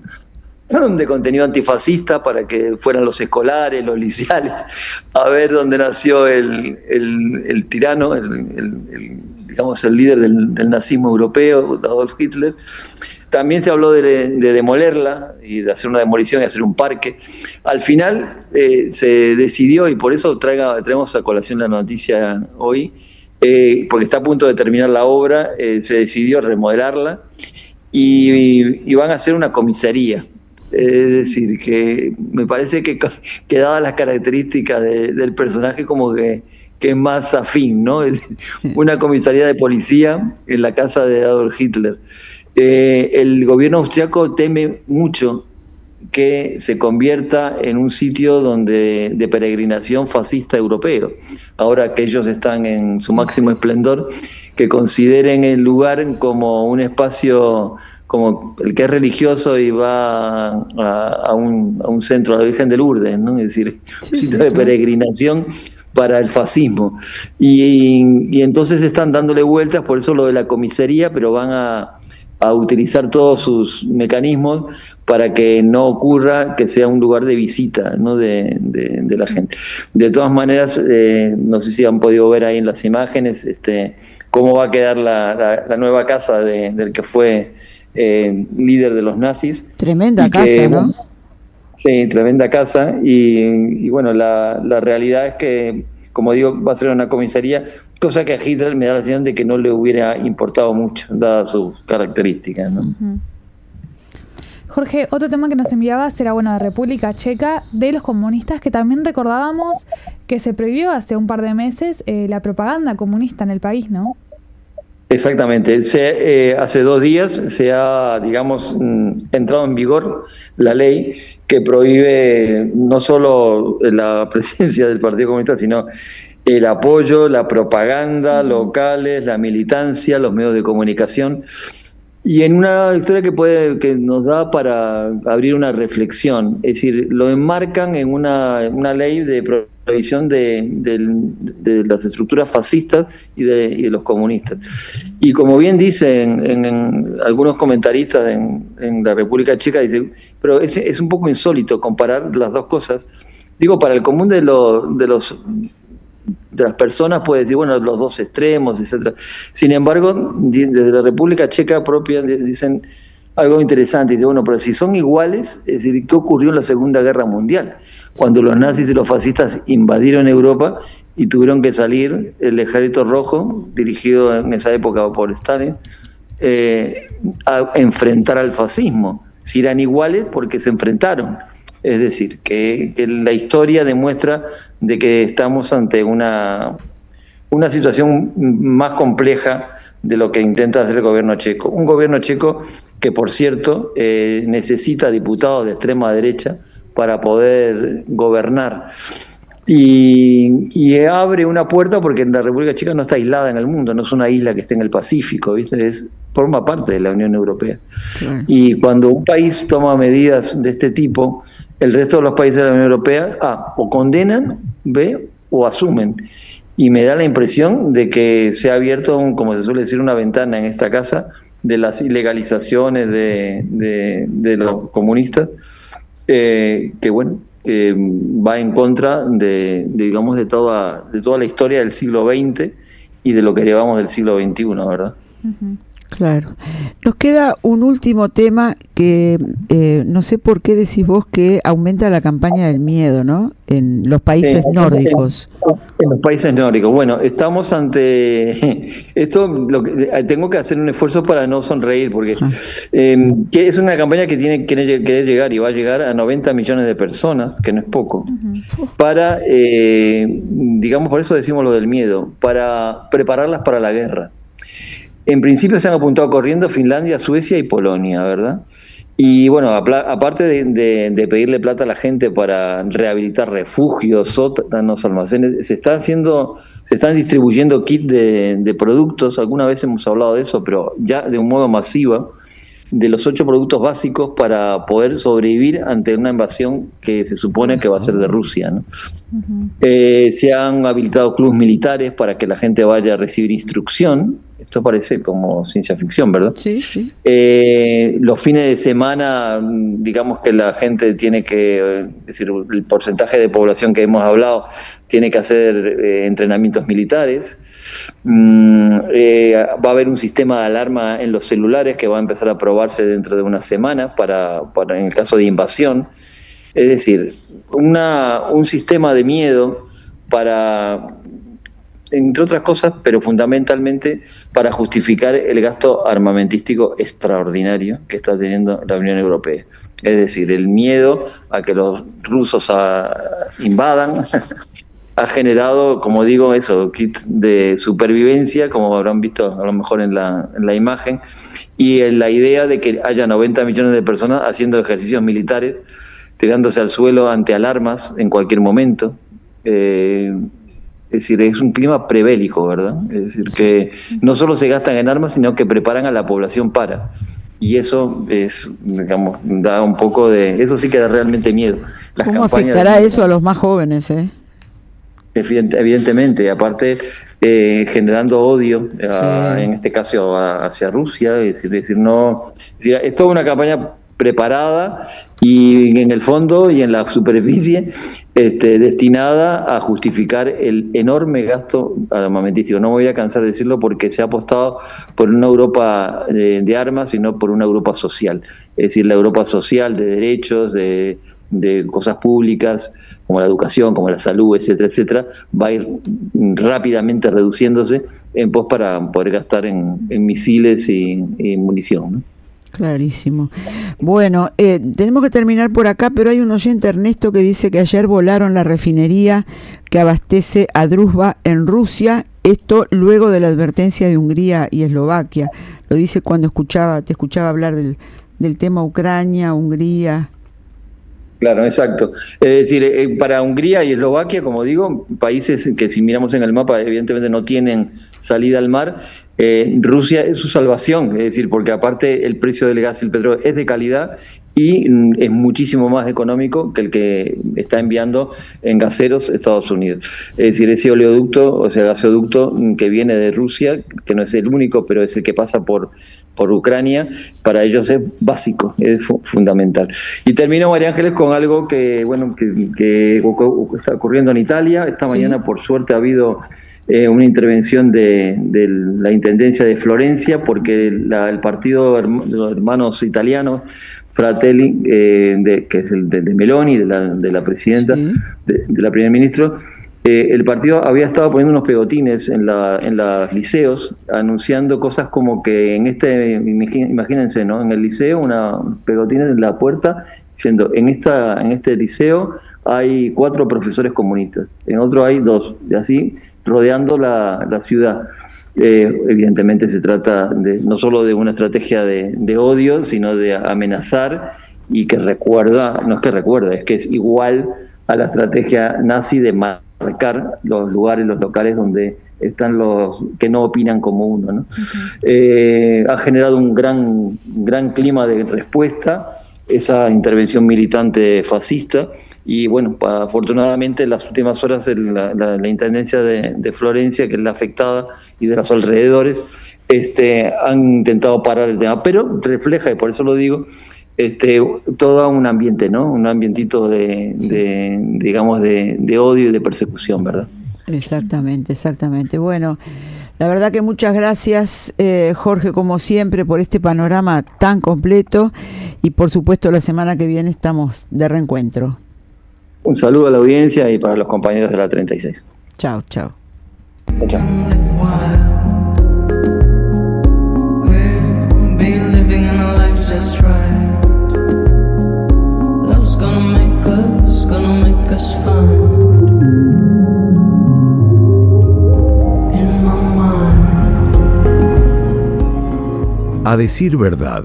de contenido antifascista para que fueran los escolares, los liceales, a ver dónde nació el tirano, digamos el líder del nazismo europeo, Adolf Hitler. También se habló de demolerla y de hacer una demolición y hacer un parque. Al final se decidió, y por eso traemos a colación la noticia hoy, porque está a punto de terminar la obra, se decidió remodelarla y van a hacer una comisaría. Es decir, que me parece que dadas las características del personaje, como que es más afín, ¿no? Es una comisaría de policía en la casa de Adolf Hitler. El gobierno austriaco teme mucho que se convierta en un sitio de peregrinación fascista europeo. Ahora que ellos están en su máximo esplendor, que consideren el lugar como un espacio como el que es religioso y va a un centro, a la Virgen de Lourdes, ¿no? Es decir, un sitio de peregrinación para el fascismo. Y entonces están dándole vueltas, por eso lo de la comisaría, pero van a utilizar todos sus mecanismos para que no ocurra que sea un lugar de visita, ¿no?, de la gente. De todas maneras, no sé si han podido ver ahí en las imágenes cómo va a quedar la nueva casa del que fue líder de los nazis. Tremenda casa, ¿no? Sí, tremenda casa. Y bueno, la realidad es que, como digo, va a ser una comisaría, cosa que a Hitler me da la sensación de que no le hubiera importado mucho, dadas sus características, ¿no? Jorge, otro tema que nos enviabas era, bueno, de República Checa, de los comunistas, que también recordábamos que se prohibió hace un par de meses la propaganda comunista en el país, ¿no? Exactamente. Hace 2 días se ha, digamos, entrado en vigor la ley que prohíbe no solo la presencia del Partido Comunista, sino el apoyo, la propaganda locales, la militancia, los medios de comunicación. Y en una historia que nos da para abrir una reflexión, es decir, lo enmarcan en una ley de prohibición de las estructuras fascistas y de los comunistas. Y como bien dicen en algunos comentaristas en la República Checa, dicen, pero es un poco insólito comparar las dos cosas. Digo, para el común de las personas puede decir, bueno, los dos extremos, etcétera. Sin embargo, desde la República Checa propia dicen algo interesante. Dice, bueno, pero si son iguales, es decir, ¿qué ocurrió en la Segunda Guerra Mundial? Cuando los nazis y los fascistas invadieron Europa y tuvieron que salir el Ejército Rojo, dirigido en esa época por Stalin, a enfrentar al fascismo. Si eran iguales, porque se enfrentaron. Es decir, que la historia demuestra de que estamos ante una situación más compleja de lo que intenta hacer el gobierno checo. Un gobierno checo que, por cierto, necesita diputados de extrema derecha para poder gobernar. Y abre una puerta porque la República Checa no está aislada en el mundo, no es una isla que esté en el Pacífico, ¿viste? Forma parte de la Unión Europea. Claro. Y cuando un país toma medidas de este tipo, el resto de los países de la Unión Europea o condenan, o asumen. Y me da la impresión de que se ha abierto, como se suele decir, una ventana en esta casa de las ilegalizaciones de los comunistas, que va en contra digamos, de toda la historia del siglo XX y de lo que llevamos del siglo XXI, ¿verdad? Uh-huh. Claro. Nos queda un último tema que no sé por qué decís vos que aumenta la campaña del miedo, ¿no? En los países nórdicos. En los países nórdicos. Bueno, estamos ante esto. Tengo que hacer un esfuerzo para no sonreír, porque que es una campaña que tiene que querer llegar y va a llegar a 90 millones de personas, que no es poco, para, digamos, por eso decimos lo del miedo, para prepararlas para la guerra. En principio se han apuntado corriendo Finlandia, Suecia y Polonia, ¿verdad? Y bueno, aparte de pedirle plata a la gente para rehabilitar refugios, sótanos, almacenes, se están distribuyendo kits de productos. Alguna vez hemos hablado de eso, pero ya de un modo masivo, de los 8 productos básicos para poder sobrevivir ante una invasión que se supone que va a ser de Rusia, ¿no? Se han habilitado clubes militares para que la gente vaya a recibir instrucción. Esto parece como ciencia ficción, ¿verdad? Sí, sí. Los fines de semana, digamos que la gente tiene que, es decir, el porcentaje de población que hemos hablado, tiene que hacer entrenamientos militares. Va a haber un sistema de alarma en los celulares que va a empezar a probarse dentro de una semana para en el caso de invasión. Es decir, un sistema de miedo para, entre otras cosas, pero fundamentalmente para justificar el gasto armamentístico extraordinario que está teniendo la Unión Europea. Es decir, el miedo a que los rusos invadan ha generado, como digo, kit de supervivencia, como habrán visto a lo mejor en la imagen, y en la idea de que haya 90 millones de personas haciendo ejercicios militares, tirándose al suelo ante alarmas en cualquier momento. Es decir, es un clima prebélico, ¿verdad? Es decir, que no solo se gastan en armas, sino que preparan a la población para. Y eso da un poco de... Eso sí que da realmente miedo. ¿Cómo afectará eso a los más jóvenes, Evidentemente, aparte generando odio, en este caso hacia Rusia, es decir, es toda una campaña preparada y en el fondo y en la superficie destinada a justificar el enorme gasto armamentístico. No me voy a cansar de decirlo porque se ha apostado por una Europa de armas, sino por una Europa social. Es decir, la Europa social de derechos, de cosas públicas, como la educación, como la salud, etcétera, etcétera, va a ir rápidamente reduciéndose en pos para poder gastar en misiles y munición, ¿no? Clarísimo. Bueno, tenemos que terminar por acá, pero hay un oyente, Ernesto, que dice que ayer volaron la refinería que abastece a Druzhba en Rusia, esto luego de la advertencia de Hungría y Eslovaquia. Lo dice cuando te escuchaba hablar del tema Ucrania, Hungría. Claro, exacto. Es decir, para Hungría y Eslovaquia, como digo, países que si miramos en el mapa evidentemente no tienen salida al mar, Rusia es su salvación, es decir, porque aparte el precio del gas y el petróleo es de calidad y es muchísimo más económico que el que está enviando en gaseros Estados Unidos. Es decir, ese oleoducto, o sea, gasoducto que viene de Rusia, que no es el único, pero es el que pasa por Ucrania, para ellos es básico, es fundamental. Y termino, María Ángeles, con algo que está ocurriendo en Italia. Esta mañana, por suerte, ha habido una intervención de la Intendencia de Florencia, porque el partido de los hermanos italianos, Fratelli, que es el de Meloni, de la presidenta, de la primer ministro, el partido había estado poniendo unos pegotines en los liceos, anunciando cosas como que imagínense, ¿no? En el liceo, pegotines en la puerta, diciendo, en este liceo hay 4 profesores comunistas, en otro hay 2, y así rodeando la ciudad. Evidentemente se trata no solo de una estrategia de odio, sino de amenazar, y que es que es igual a la estrategia nazi de marcar los lugares, los locales donde están los que no opinan como uno, ¿no? Ha generado un gran clima de respuesta esa intervención militante fascista. Y bueno, afortunadamente en las últimas horas la Intendencia de Florencia, que es la afectada, y de los alrededores, han intentado parar el tema, pero refleja, y por eso lo digo, todo un ambiente, ¿no? Un ambientito de odio y de persecución, ¿verdad? Exactamente. Bueno, la verdad que muchas gracias, Jorge, como siempre, por este panorama tan completo, y por supuesto la semana que viene estamos de reencuentro. Un saludo a la audiencia y para los compañeros de la 36. Chao. Chao. A decir verdad.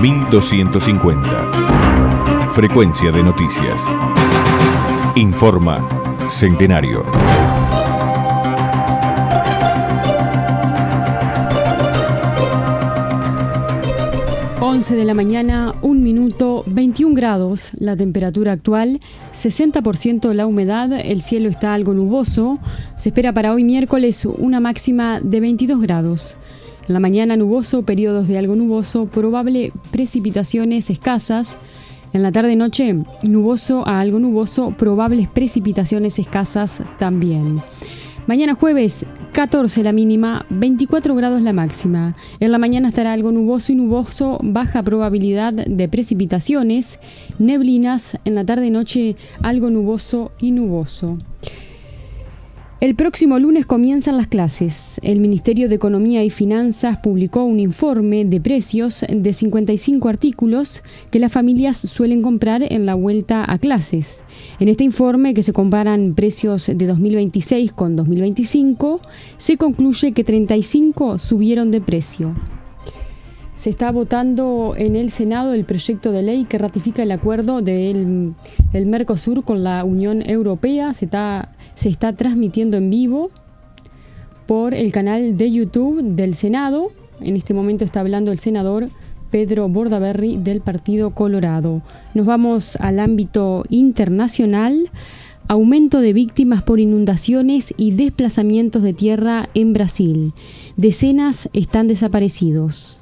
...1250... Frecuencia de noticias. Informa Centenario. 11 de la mañana, 1 minuto, 21 grados la temperatura actual, 60% la humedad, el cielo está algo nuboso. Se espera para hoy miércoles una máxima de 22 grados. En la mañana nuboso, periodos de algo nuboso, probable precipitaciones escasas. En la tarde-noche, nuboso a algo nuboso, probables precipitaciones escasas también. Mañana jueves, 14 la mínima, 24 grados la máxima. En la mañana estará algo nuboso y nuboso, baja probabilidad de precipitaciones, neblinas. En la tarde-noche, algo nuboso y nuboso. El próximo lunes comienzan las clases. El Ministerio de Economía y Finanzas publicó un informe de precios de 55 artículos que las familias suelen comprar en la vuelta a clases. En este informe, que se comparan precios de 2026 con 2025, se concluye que 35 subieron de precio. Se está votando en el Senado el proyecto de ley que ratifica el acuerdo del Mercosur con la Unión Europea. Se está transmitiendo en vivo por el canal de YouTube del Senado. En este momento está hablando el senador Pedro Bordaberry del Partido Colorado. Nos vamos al ámbito internacional. Aumento de víctimas por inundaciones y desplazamientos de tierra en Brasil. Decenas están desaparecidos.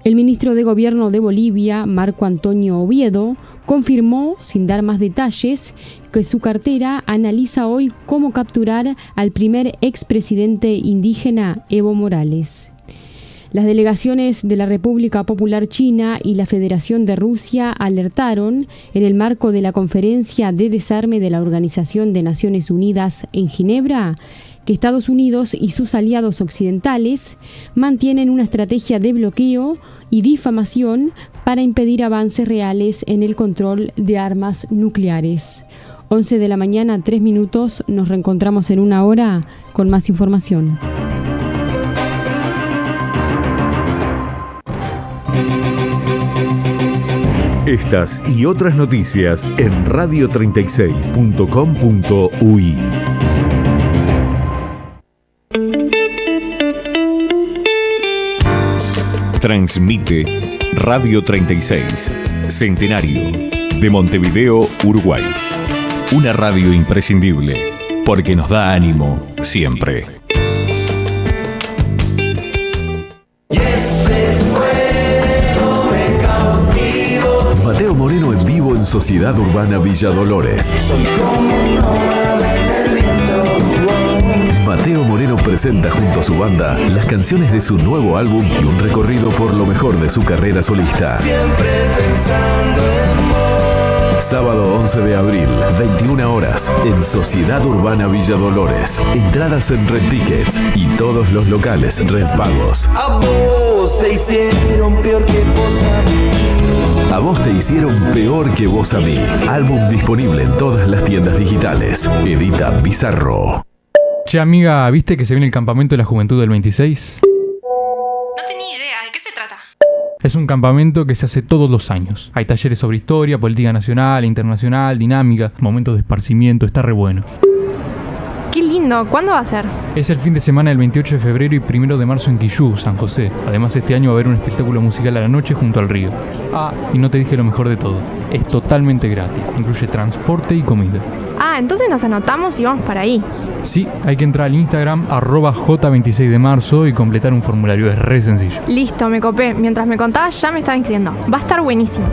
El ministro de Gobierno de Bolivia, Marco Antonio Oviedo, confirmó, sin dar más detalles, que su cartera analiza hoy cómo capturar al primer expresidente indígena, Evo Morales. Las delegaciones de la República Popular China y la Federación de Rusia alertaron, en el marco de la conferencia de desarme de la Organización de Naciones Unidas en Ginebra, que Estados Unidos y sus aliados occidentales mantienen una estrategia de bloqueo y difamación para impedir avances reales en el control de armas nucleares. 11 de la mañana, 3 minutos, nos reencontramos en una hora con más información. Estas y otras noticias en radio36.com.uy. Transmite Radio 36, Centenario, de Montevideo, Uruguay. Una radio imprescindible, porque nos da ánimo siempre. Mateo Moreno en vivo en Sociedad Urbana Villa Dolores. Mateo Moreno presenta junto a su banda las canciones de su nuevo álbum y un recorrido por lo mejor de su carrera solista. Sábado 11 de abril, 21 horas, en Sociedad Urbana Villa Dolores. Entradas en Red Tickets y todos los locales Red Pagos. A vos te hicieron peor que vos a mí. A vos te hicieron peor que vos a mí. Álbum disponible en todas las tiendas digitales. Edita Bizarro. Che, amiga, ¿viste que se viene el campamento de la juventud del 26? No tenía idea, ¿de qué se trata? Es un campamento que se hace todos los años. Hay talleres sobre historia, política nacional e internacional, dinámica, momentos de esparcimiento, está re bueno. Qué lindo, ¿cuándo va a ser? Es el fin de semana del 28 de febrero y 1 de marzo en Quillú, San José. Además, este año va a haber un espectáculo musical a la noche junto al río. Ah, y no te dije lo mejor de todo. Es totalmente gratis, incluye transporte y comida. Ah, entonces nos anotamos y vamos para ahí. Sí, hay que entrar al Instagram @J26 de marzo y completar un formulario, es re sencillo. Listo, me copé. Mientras me contabas ya me estaba inscribiendo. Va a estar buenísimo.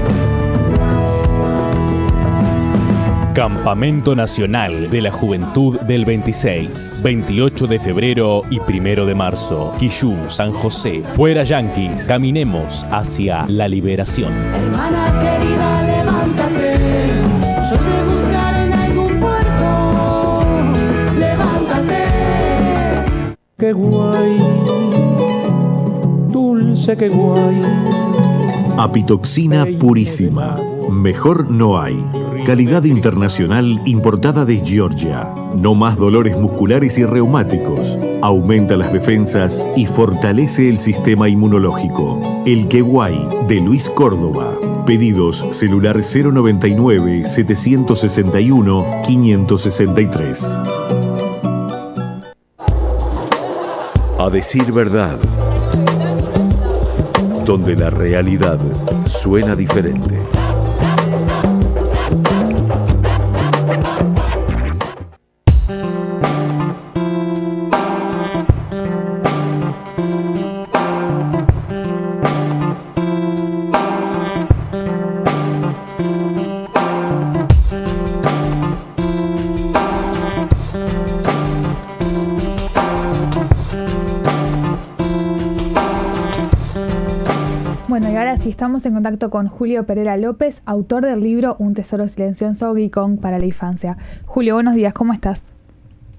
Campamento Nacional de la Juventud del 26, 28 de febrero y 1 de marzo. Quillú, San José. Fuera Yanquis, caminemos hacia la liberación. Hermana querida, levántate. Yo te buscaré en algún puerto. Levántate. Qué guay, dulce, qué guay. Apitoxina purísima. Mejor no hay. Calidad internacional importada de Georgia. No más dolores musculares y reumáticos. Aumenta las defensas y fortalece el sistema inmunológico. El Queguay de Luis Córdoba. Pedidos celular 099-761-563. A decir verdad. donde la realidad suena diferente. Bueno, y ahora sí estamos en contacto con Julio Pereira López, autor del libro Un tesoro silencioso, Geekong para la infancia. Julio, buenos días, ¿cómo estás?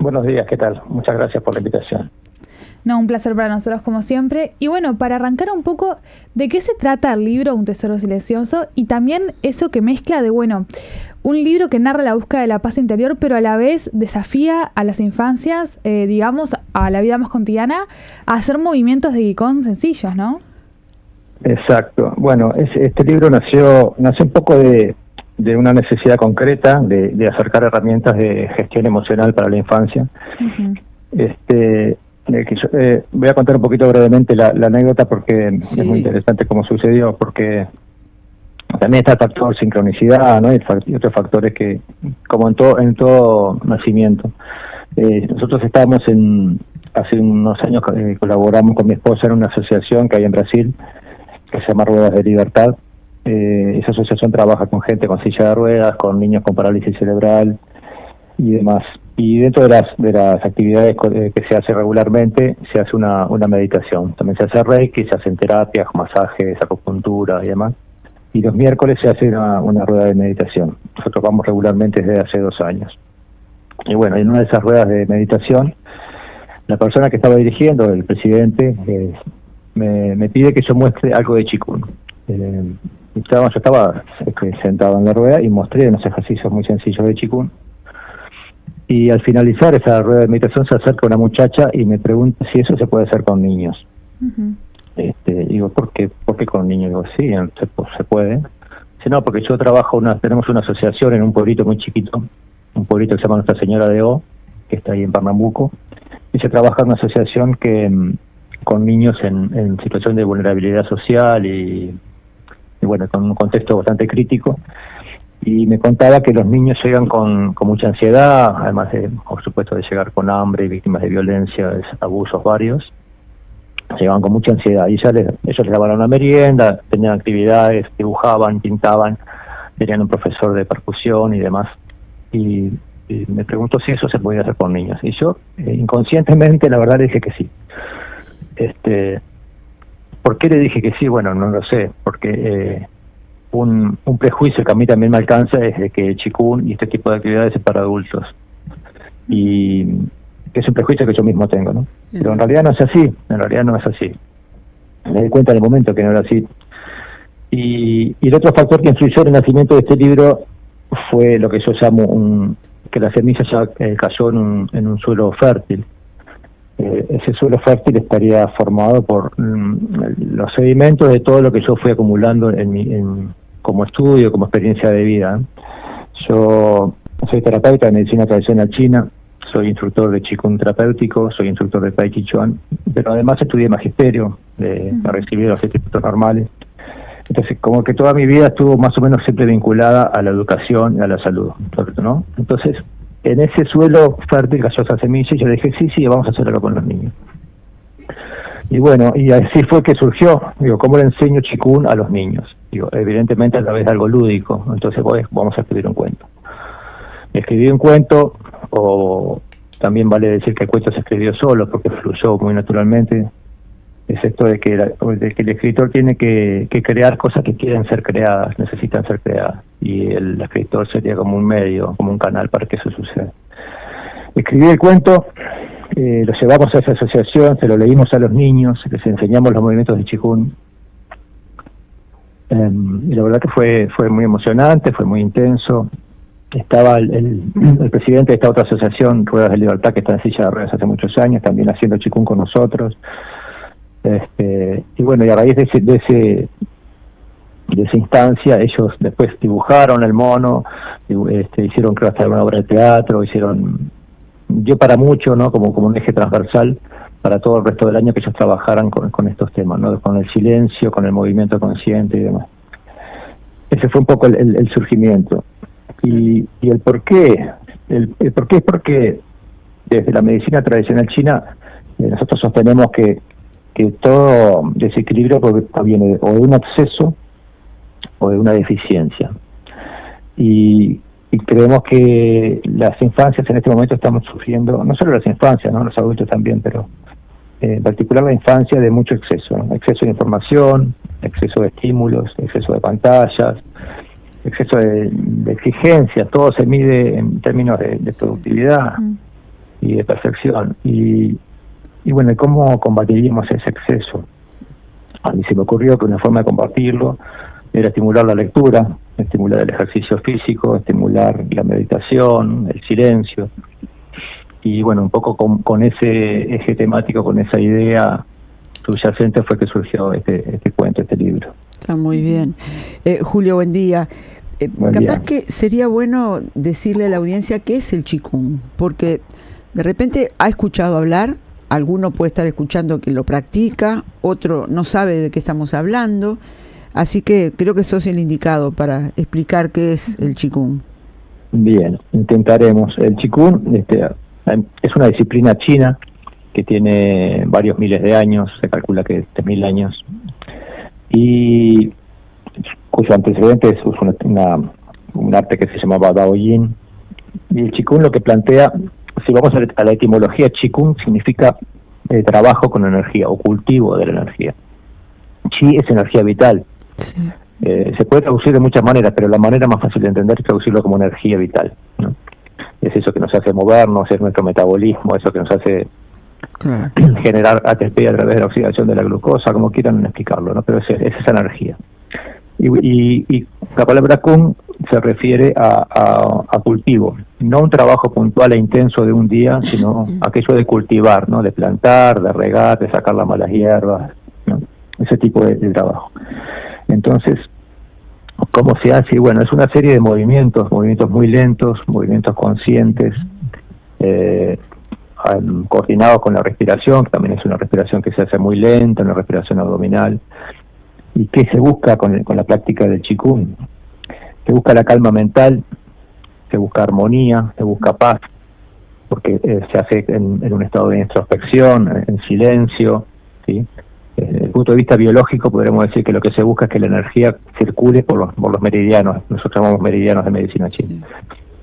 Buenos días, ¿qué tal? Muchas gracias por la invitación. No, un placer para nosotros como siempre. Y bueno, para arrancar un poco, ¿de qué se trata el libro Un tesoro silencioso? Y también eso que mezcla de, bueno, un libro que narra la búsqueda de la paz interior, pero a la vez desafía a las infancias, digamos, a la vida más cotidiana, a hacer movimientos de Geekong sencillos, ¿no? Exacto. Bueno, este libro nació un poco de una necesidad concreta de acercar herramientas de gestión emocional para la infancia. Uh-huh. Voy a contar un poquito brevemente la anécdota porque sí, es muy interesante cómo sucedió, porque también está el factor sincronicidad, ¿no? Y otros factores que, como en todo nacimiento. Nosotros estábamos hace unos años colaboramos con mi esposa en una asociación que hay en Brasil, que se llama Ruedas de Libertad. Esa asociación trabaja con gente con silla de ruedas, con niños con parálisis cerebral y demás. Y dentro de las actividades que se hace regularmente, se hace una meditación. También se hace reiki, se hacen terapias, masajes, acupuntura y demás. Y los miércoles se hace una rueda de meditación. Nosotros vamos regularmente desde hace 2 años. Y bueno, en una de esas ruedas de meditación, la persona que estaba dirigiendo, el presidente, me pide que yo muestre algo de Qigong. Yo estaba sentado en la rueda y mostré unos ejercicios muy sencillos de Qigong. Y al finalizar esa rueda de meditación se acerca una muchacha y me pregunta si eso se puede hacer con niños. Uh-huh. Digo, ¿por qué con niños? Digo, sí, se puede. Dice, no, porque yo tenemos una asociación en un pueblito muy chiquito, un pueblito que se llama Nuestra Señora de O, que está ahí en Pernambuco, y se trabaja en una asociación con niños en situación de vulnerabilidad social y bueno, con un contexto bastante crítico. Y me contaba que los niños llegan con mucha ansiedad, además de, por supuesto, de llegar con hambre y víctimas de violencia, de abusos varios. Llegaban con mucha ansiedad y ellos les daban una merienda, tenían actividades, dibujaban, pintaban, tenían un profesor de percusión y demás. Y me preguntó si eso se podía hacer con niños. Y yo, inconscientemente, la verdad, le dije que sí. ¿Por qué le dije que sí? Bueno, no lo sé, porque un prejuicio que a mí también me alcanza es de que Qigong y este tipo de actividades es para adultos. Y es un prejuicio que yo mismo tengo, ¿no? Pero en realidad no es así, Me di cuenta en el momento que no era así. Y el otro factor que influyó en el nacimiento de este libro fue lo que yo llamo que la semilla ya cayó en un suelo fértil. Ese suelo fértil estaría formado por los sedimentos de todo lo que yo fui acumulando como estudio, como experiencia de vida. Yo soy terapeuta de medicina tradicional china, soy instructor de Qigong terapéutico, soy instructor de Tai Chi Chuan, pero además estudié magisterio, me recibí de los institutos normales. Entonces, como que toda mi vida estuvo más o menos siempre vinculada a la educación y a la salud, ¿no? Entonces, en ese suelo fértil cayó esa semilla y yo dije, sí, vamos a hacerlo con los niños. Y bueno, y así fue que surgió, ¿cómo le enseño Qigong a los niños? Evidentemente a través de algo lúdico, entonces vamos a escribir un cuento. Escribí un cuento, o también vale decir que el cuento se escribió solo, porque fluyó muy naturalmente. Es esto de que el escritor tiene que crear cosas que quieren ser creadas, necesitan ser creadas, y el escritor sería como un medio, como un canal para que eso suceda. Escribí el cuento, lo llevamos a esa asociación, se lo leímos a los niños, les enseñamos los movimientos de Qigong, y la verdad que fue muy emocionante, fue muy intenso. Estaba el presidente de esta otra asociación, Ruedas de Libertad, que está en silla de ruedas hace muchos años, también haciendo Qigong con nosotros. Y bueno, y a raíz de esa instancia, ellos después dibujaron el mono, hicieron, creo, hasta una obra de teatro, dio para mucho, ¿no? Como un eje transversal, para todo el resto del año que ellos trabajaran con estos temas, ¿no? Con el silencio, con el movimiento consciente y demás. Ese fue un poco el surgimiento. Y el por qué. El por qué es porque desde la medicina tradicional china nosotros sostenemos que todo desequilibrio proviene o de un exceso o de una deficiencia. Y creemos que las infancias en este momento estamos sufriendo, no solo las infancias, ¿no? Los adultos también, pero en particular la infancia, de mucho exceso, ¿no? Exceso de información, exceso de estímulos, exceso de pantallas, exceso de exigencia. Todo se mide en términos de productividad y de perfección. Y bueno, ¿cómo combatiríamos ese exceso? A mí se me ocurrió que una forma de combatirlo era estimular la lectura, estimular el ejercicio físico, estimular la meditación, el silencio. Y bueno, un poco con ese eje temático, con esa idea subyacente fue que surgió este cuento, este libro. Está muy bien. Julio, buen día. Capaz que sería bueno decirle a la audiencia qué es el Qigong, porque de repente ha escuchado hablar, alguno puede estar escuchando que lo practica, otro no sabe de qué estamos hablando, así que creo que sos el indicado para explicar qué es el Qigong. Bien, intentaremos. El Qigong es una disciplina china que tiene varios miles de años, se calcula que 3.000 años, y cuyo antecedente es un arte que se llamaba Daoyin. Y el Qigong lo que plantea, si vamos a la etimología, Qigong significa trabajo con energía o cultivo de la energía. Qi es energía vital. Sí. Se puede traducir de muchas maneras, pero la manera más fácil de entender es traducirlo como energía vital, ¿no? Es eso que nos hace movernos, es nuestro metabolismo, eso que nos hace generar ATP a través de la oxidación de la glucosa, como quieran explicarlo, ¿no? Pero es esa energía. Y la palabra Kung se refiere a cultivo, no un trabajo puntual e intenso de un día, sino aquello de cultivar, ¿no? De plantar, de regar, de sacar las malas hierbas, ¿no? Ese tipo de trabajo. Entonces, ¿cómo se hace? Y bueno, es una serie de movimientos muy lentos, movimientos conscientes, coordinados con la respiración, que también es una respiración que se hace muy lenta, una respiración abdominal. ¿Y qué se busca con la práctica del Qigong? Se busca la calma mental, se busca armonía, se busca paz, porque se hace en un estado de introspección, en silencio, ¿sí? Desde el punto de vista biológico podríamos decir que lo que se busca es que la energía circule por los meridianos, nosotros llamamos meridianos de medicina china.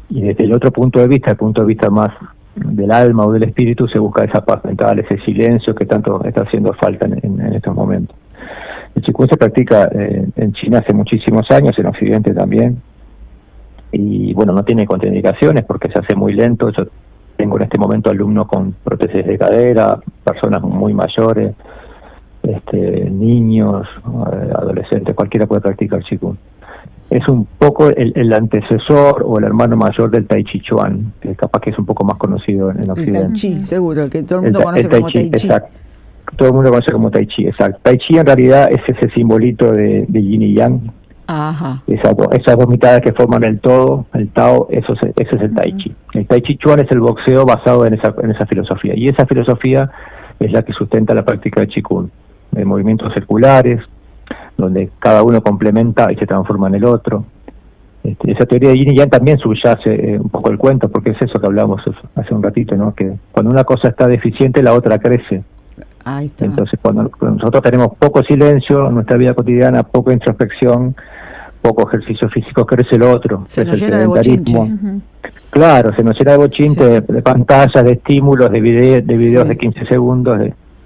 Y desde el otro punto de vista, el punto de vista más del alma o del espíritu, se busca esa paz mental, ese silencio que tanto está haciendo falta en estos momentos. El Qigong se practica en China hace muchísimos años, en Occidente también, y bueno, no tiene contraindicaciones porque se hace muy lento. Yo tengo en este momento alumnos con prótesis de cadera, personas muy mayores, niños, adolescentes, cualquiera puede practicar Qigong. Es un poco el antecesor o el hermano mayor del Tai Chi Chuan, que capaz que es un poco más conocido en Occidente. El Tai Chi, seguro, que todo el mundo conoce como Tai Chi. Exacto. Todo el mundo conoce como Tai Chi, exacto. Tai Chi en realidad es ese simbolito de Yin y Yang. Ajá. Esas dos mitades que forman el todo, el Tao, ese es el Tai Chi. El Tai Chi Chuan es el boxeo basado en esa filosofía. Y esa filosofía es la que sustenta la práctica de Qigong. De movimientos circulares, donde cada uno complementa y se transforma en el otro. Esa teoría de Yin y Yang también subyace un poco el cuento, porque es eso que hablamos hace un ratito, ¿no? Que cuando una cosa está deficiente, la otra crece. Ahí está. Entonces, cuando nosotros tenemos poco silencio en nuestra vida cotidiana, poca introspección, poco ejercicio físico, crece el otro. Se nos llena de bochinche. Claro, se nos llena de bochinche, de pantallas, de estímulos, de videos de 15 segundos,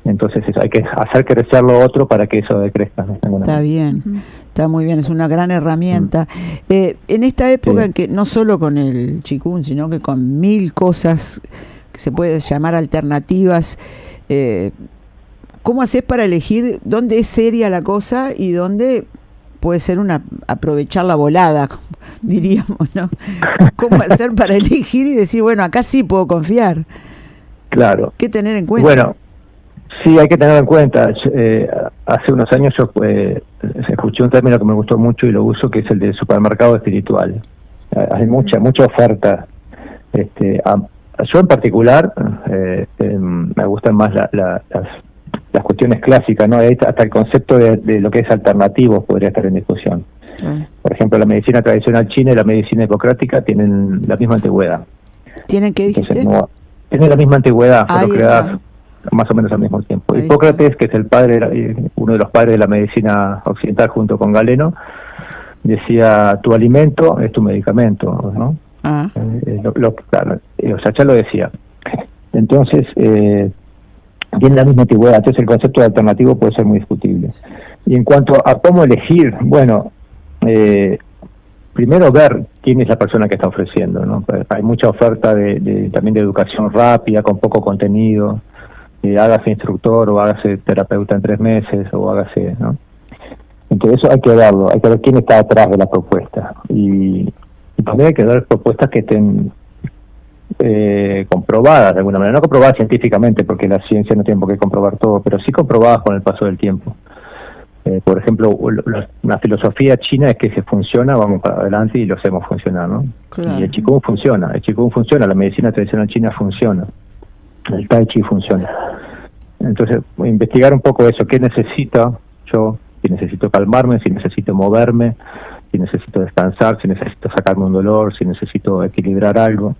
entonces hay que hacer crecer lo otro para que eso decrezca. Está bien, está muy bien, es una gran herramienta. En esta época en que no solo con el Qigong, sino que con 1000 cosas que se puede llamar alternativas, ¿cómo haces para elegir dónde es seria la cosa y dónde puede ser aprovechar la volada, diríamos, ¿no? ¿Cómo hacer para elegir y decir, bueno, acá sí puedo confiar? Claro. ¿Qué tener en cuenta? Bueno, sí, hay que tenerlo en cuenta. Hace unos años yo escuché un término que me gustó mucho y lo uso, que es el de supermercado espiritual. Hay mucha oferta Yo en particular me gustan más las cuestiones clásicas, ¿no? Hasta el concepto de lo que es alternativo podría estar en discusión. Por ejemplo, la medicina tradicional china y la medicina hipocrática tienen la misma antigüedad. ¿Tienen qué dijiste? Entonces, tienen la misma antigüedad, fueron creadas más o menos al mismo tiempo. Hipócrates, que es el padre, uno de los padres de la medicina occidental junto con Galeno, decía: tu alimento es tu medicamento, ¿no? Claro, o sea, ya lo decía. Entonces, tiene la misma antigüedad, entonces el concepto de alternativo puede ser muy discutible. Y en cuanto a cómo elegir, bueno, primero ver quién es la persona que está ofreciendo, ¿no? Hay mucha oferta también de educación rápida, con poco contenido. Hágase instructor o hágase terapeuta en 3 meses o hágase, ¿no? Entonces eso hay que verlo, hay que ver quién está atrás de la propuesta. Y también hay que dar propuestas que estén comprobadas de alguna manera, no comprobadas científicamente, porque la ciencia no tiene por qué comprobar todo, pero sí comprobadas con el paso del tiempo. Por ejemplo, la filosofía china es que si funciona, vamos para adelante y lo hacemos funcionar, ¿no? Claro. Y el Qigong funciona, la medicina tradicional china funciona, el Tai Chi funciona. Entonces, investigar un poco eso, qué necesito yo, si necesito calmarme, si necesito moverme, si necesito descansar, si necesito sacarme un dolor, si necesito equilibrar algo.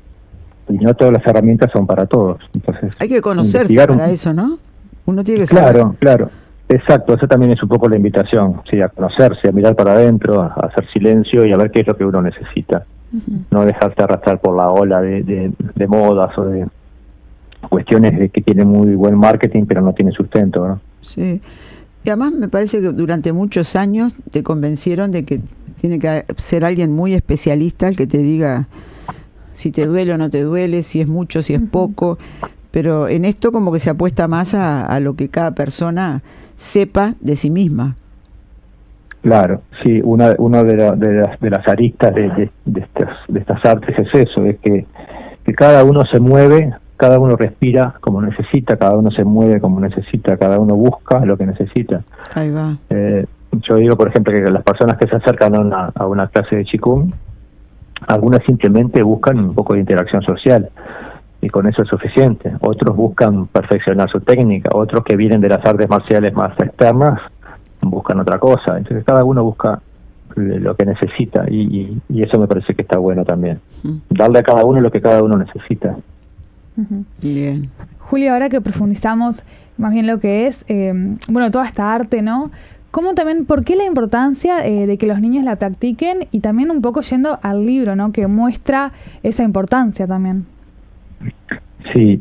Y no todas las herramientas son para todos. Entonces, hay que conocerse para eso, ¿no? Uno tiene que saber. Claro. Exacto, eso también es un poco la invitación, sí, a conocerse, a mirar para adentro, a hacer silencio y a ver qué es lo que uno necesita. No dejarse arrastrar por la ola de modas o de cuestiones de que tienen muy buen marketing pero no tiene sustento, ¿no? Sí. Y además me parece que durante muchos años te convencieron de que tiene que ser alguien muy especialista el que te diga si te duele o no te duele, si es mucho, si es poco, pero en esto como que se apuesta más a lo que cada persona sepa de sí misma. Claro, sí, una de las aristas de estas artes es eso, es que cada uno se mueve, cada uno respira como necesita, cada uno se mueve como necesita, cada uno busca lo que necesita. Ahí va. Yo digo, por ejemplo, que las personas que se acercan a una clase de Qigong, algunas simplemente buscan un poco de interacción social y con eso es suficiente. Otros buscan perfeccionar su técnica, otros que vienen de las artes marciales más externas buscan otra cosa. Entonces cada uno busca lo que necesita y eso me parece que está bueno también. Darle a cada uno lo que cada uno necesita. Bien. Julio, ahora que profundizamos más bien lo que es, toda esta arte, ¿no? ¿Cómo también, por qué la importancia de que los niños la practiquen y también un poco yendo al libro, ¿no? Que muestra esa importancia también. Sí,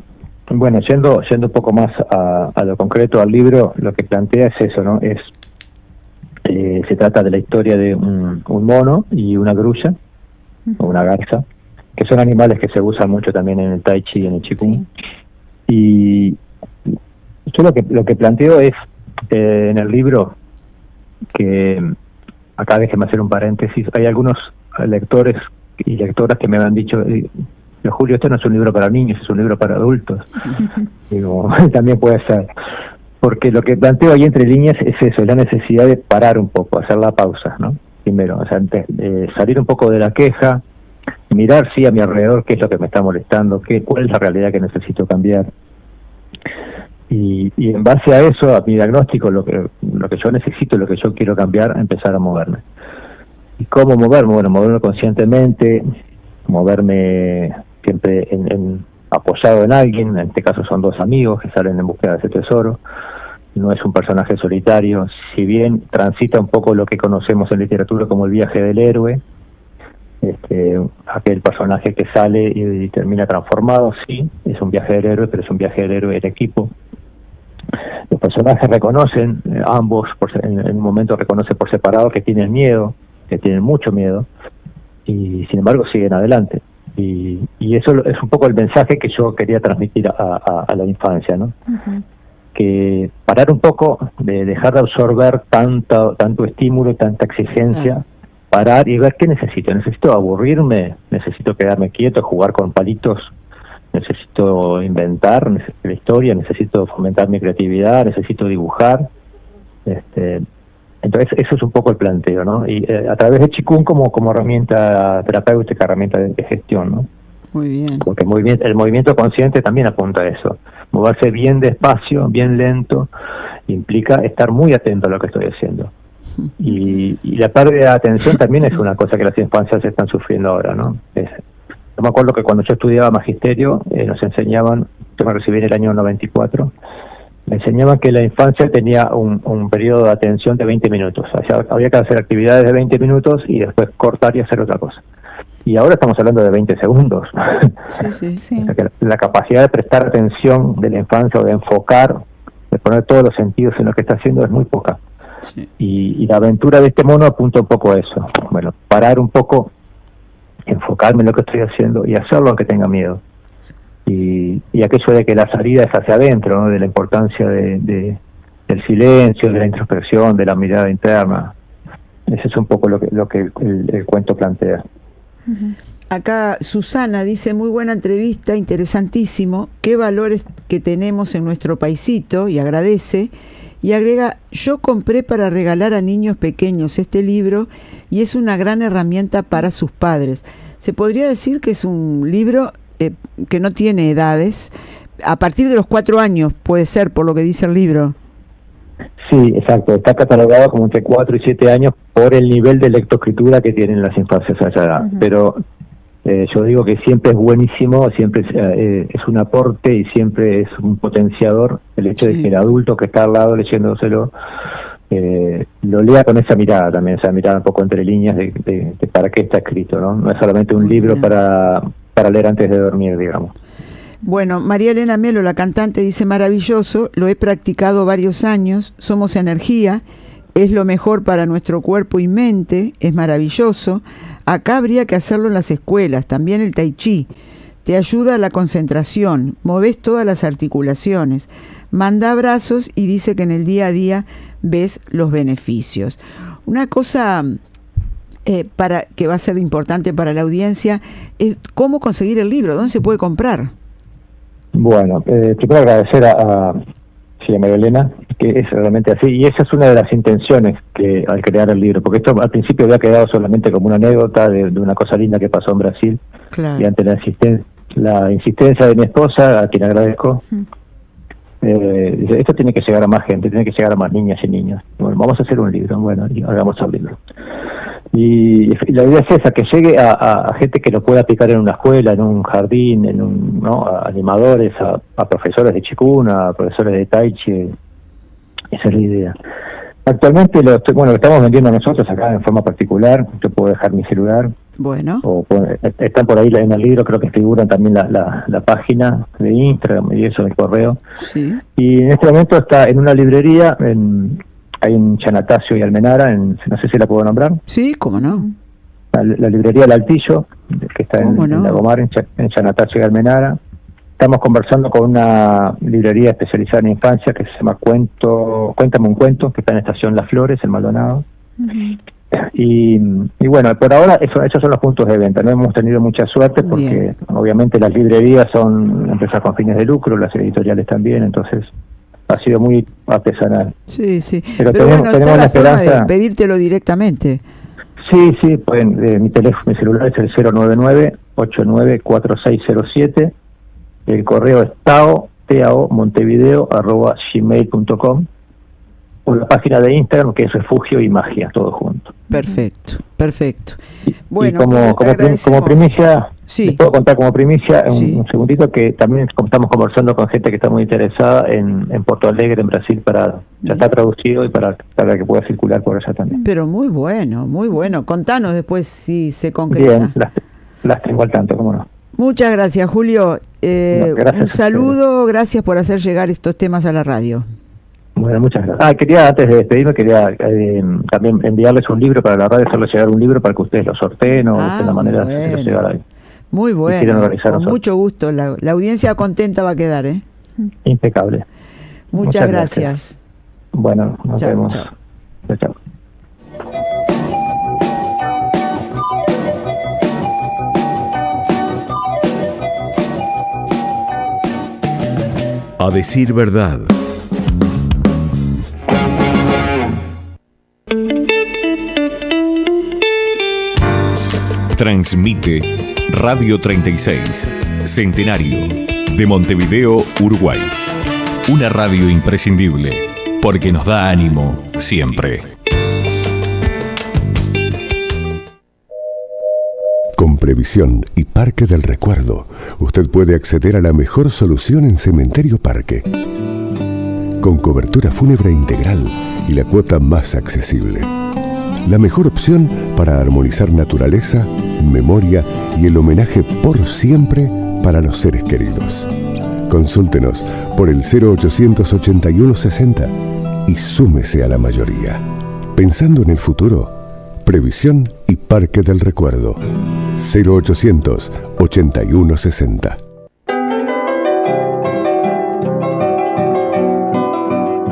bueno, yendo un poco más a lo concreto al libro, lo que plantea es eso, ¿no? Se trata de la historia de un mono y una grulla, o una garza, que son animales que se usan mucho también en el Tai Chi y en el Qigong. Sí. Y yo lo que planteo es, en el libro, que acá déjeme hacer un paréntesis, hay algunos lectores y lectoras que me han dicho: Julio, esto no es un libro para niños, es un libro para adultos. Digo, también puede ser, porque lo que planteo ahí entre líneas es eso, la necesidad de parar un poco, hacer la pausa, ¿no? Primero, o sea, salir un poco de la queja, mirar a mi alrededor qué es lo que me está molestando, cuál es la realidad que necesito cambiar. Y en base a eso, a mi diagnóstico, lo que yo necesito, lo que yo quiero cambiar, empezar a moverme. ¿Y cómo moverme? Bueno, moverme conscientemente, moverme siempre apoyado en alguien, en este caso son 2 amigos que salen en búsqueda de ese tesoro. No es un personaje solitario, si bien transita un poco lo que conocemos en literatura como el viaje del héroe, aquel personaje que sale y termina transformado, sí, es un viaje del héroe, pero es un viaje del héroe en equipo. Los personajes reconocen, ambos en un momento reconocen por separado que tienen miedo, que tienen mucho miedo, y sin embargo siguen adelante. Y eso es un poco el mensaje que yo quería transmitir a la infancia, ¿no? Que parar un poco, de dejar de absorber tanto estímulo y tanta exigencia, parar y ver qué necesito. ¿Necesito aburrirme? ¿Necesito quedarme quieto, jugar con palitos? ¿Necesito inventar la historia? ¿Necesito fomentar mi creatividad? ¿Necesito dibujar? Entonces eso es un poco el planteo, ¿no? Y a través de Qigong como herramienta terapéutica, herramienta de gestión, ¿no? Muy bien. Porque el movimiento consciente también apunta a eso. Moverse bien despacio, bien lento, implica estar muy atento a lo que estoy haciendo. Y la pérdida de atención también es una cosa que las infancias están sufriendo ahora, ¿no? Yo me acuerdo que cuando yo estudiaba magisterio, nos enseñaban, yo me recibí en el año 94, me enseñaban que la infancia tenía un periodo de atención de 20 minutos. O sea, había que hacer actividades de 20 minutos y después cortar y hacer otra cosa. Y ahora estamos hablando de 20 segundos. Sí. O sea, que la capacidad de prestar atención de la infancia o de enfocar, de poner todos los sentidos en lo que está haciendo es muy poca. Sí. Y la aventura de este mono apunta un poco a eso. Bueno, parar un poco, enfocarme en lo que estoy haciendo y hacerlo aunque tenga miedo. Y aquello de que la salida es hacia adentro, ¿no? De la importancia del silencio, de la introspección, de la mirada interna. Ese es un poco lo que el cuento plantea. Acá Susana dice, muy buena entrevista, interesantísimo, qué valores que tenemos en nuestro paisito, y agradece, y agrega, yo compré para regalar a niños pequeños este libro y es una gran herramienta para sus padres. Se podría decir que es un libro que no tiene edades, a partir de los 4 años puede ser, por lo que dice el libro. Sí, exacto, está catalogado como entre 4 y 7 años por el nivel de lectoescritura que tienen las infancias a esa edad, pero yo digo que siempre es buenísimo, siempre es un aporte y siempre es un potenciador el hecho de que el adulto que está al lado leyéndoselo lo lea con esa mirada también, esa mirada un poco entre líneas de para qué está escrito, ¿no? No es solamente un libro para leer antes de dormir, digamos. Bueno, María Elena Melo, la cantante, dice, maravilloso, lo he practicado varios años, somos energía, es lo mejor para nuestro cuerpo y mente, es maravilloso. Acá habría que hacerlo en las escuelas, también el tai chi. Te ayuda a la concentración, movés todas las articulaciones, manda abrazos y dice que en el día a día ves los beneficios. Una cosa que va a ser importante para la audiencia es cómo conseguir el libro, ¿dónde se puede comprar? Bueno, primero agradecer a María Elena, que es realmente así, y esa es una de las intenciones que al crear el libro, porque esto al principio había quedado solamente como una anécdota de una cosa linda que pasó en Brasil, claro. Y ante la insistencia de mi esposa, a quien agradezco, dice, esto tiene que llegar a más gente, tiene que llegar a más niñas y niños. Bueno, vamos a hacer un libro, bueno, y hagamos el libro. Y la idea es esa, que llegue a gente que lo pueda aplicar en una escuela, en un jardín, ¿no? A animadores, a profesores de Qigong, a profesores de Tai Chi. Esa es la idea. Actualmente lo estamos vendiendo nosotros acá en forma particular. Yo puedo dejar mi celular. Bueno. Están por ahí en el libro, creo que figuran también la página de Instagram y eso, el correo. Sí. Y en este momento está en una librería hay en Chanatacio y Almenara, no sé si la puedo nombrar. Sí, cómo no. La librería El Altillo, que está en Lagomar, en Chanatacio y Almenara. Estamos conversando con una librería especializada en infancia que se llama Cuéntame un Cuento, que está en Estación Las Flores, en Maldonado. Y bueno, por ahora esos son los puntos de venta. No hemos tenido mucha suerte porque obviamente las librerías son empresas con fines de lucro, las editoriales también, entonces ha sido muy artesanal. Sí, sí. Pero bueno, tenemos la esperanza de pedírtelo directamente. Sí, pueden. Mi celular es el 099-894607. El correo es tao montevideo@gmail.com, o la página de Instagram, que es Refugio y Magia, todo junto. Perfecto. Bueno, y como primicia, les puedo contar como primicia un segundito que también estamos conversando con gente que está muy interesada en Porto Alegre, en Brasil, ya está traducido y para que pueda circular por allá también. Pero muy bueno. Contanos después si se concreta. Bien, las tengo al tanto, cómo no. Muchas gracias, Julio. Gracias un saludo, gracias por hacer llegar estos temas a la radio. Bueno, muchas gracias. Antes de despedirme, quería también enviarles un libro para la radio, hacerles llegar un libro para que ustedes lo sorteen o de la manera de hacerlo llegar ahí. Muy bueno, con mucho gusto. La audiencia contenta va a quedar, ¿eh? Impecable. Muchas gracias. Bueno, nos vemos. Chao. A decir verdad. Transmite Radio 36, Centenario, de Montevideo, Uruguay. Una radio imprescindible, porque nos da ánimo siempre. Con Previsión y Parque del Recuerdo, usted puede acceder a la mejor solución en Cementerio Parque. Con cobertura fúnebre integral y la cuota más accesible. La mejor opción para armonizar naturaleza, memoria y el homenaje por siempre para los seres queridos. Consúltenos por el 0800 81 60 y súmese a la mayoría. Pensando en el futuro, Previsión y Parque del Recuerdo. 0800 81 60.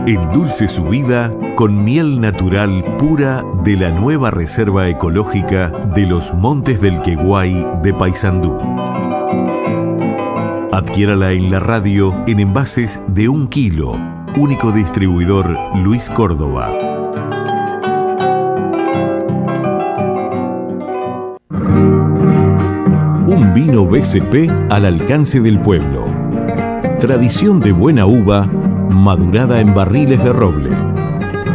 Endulce su vida con miel natural pura de la nueva Reserva Ecológica de los Montes del Queguay de Paysandú. Adquiérala en la radio en envases de 1 kilo. Único distribuidor Luis Córdoba. Un vino BCP al alcance del pueblo. Tradición de buena uva, madurada en barriles de roble.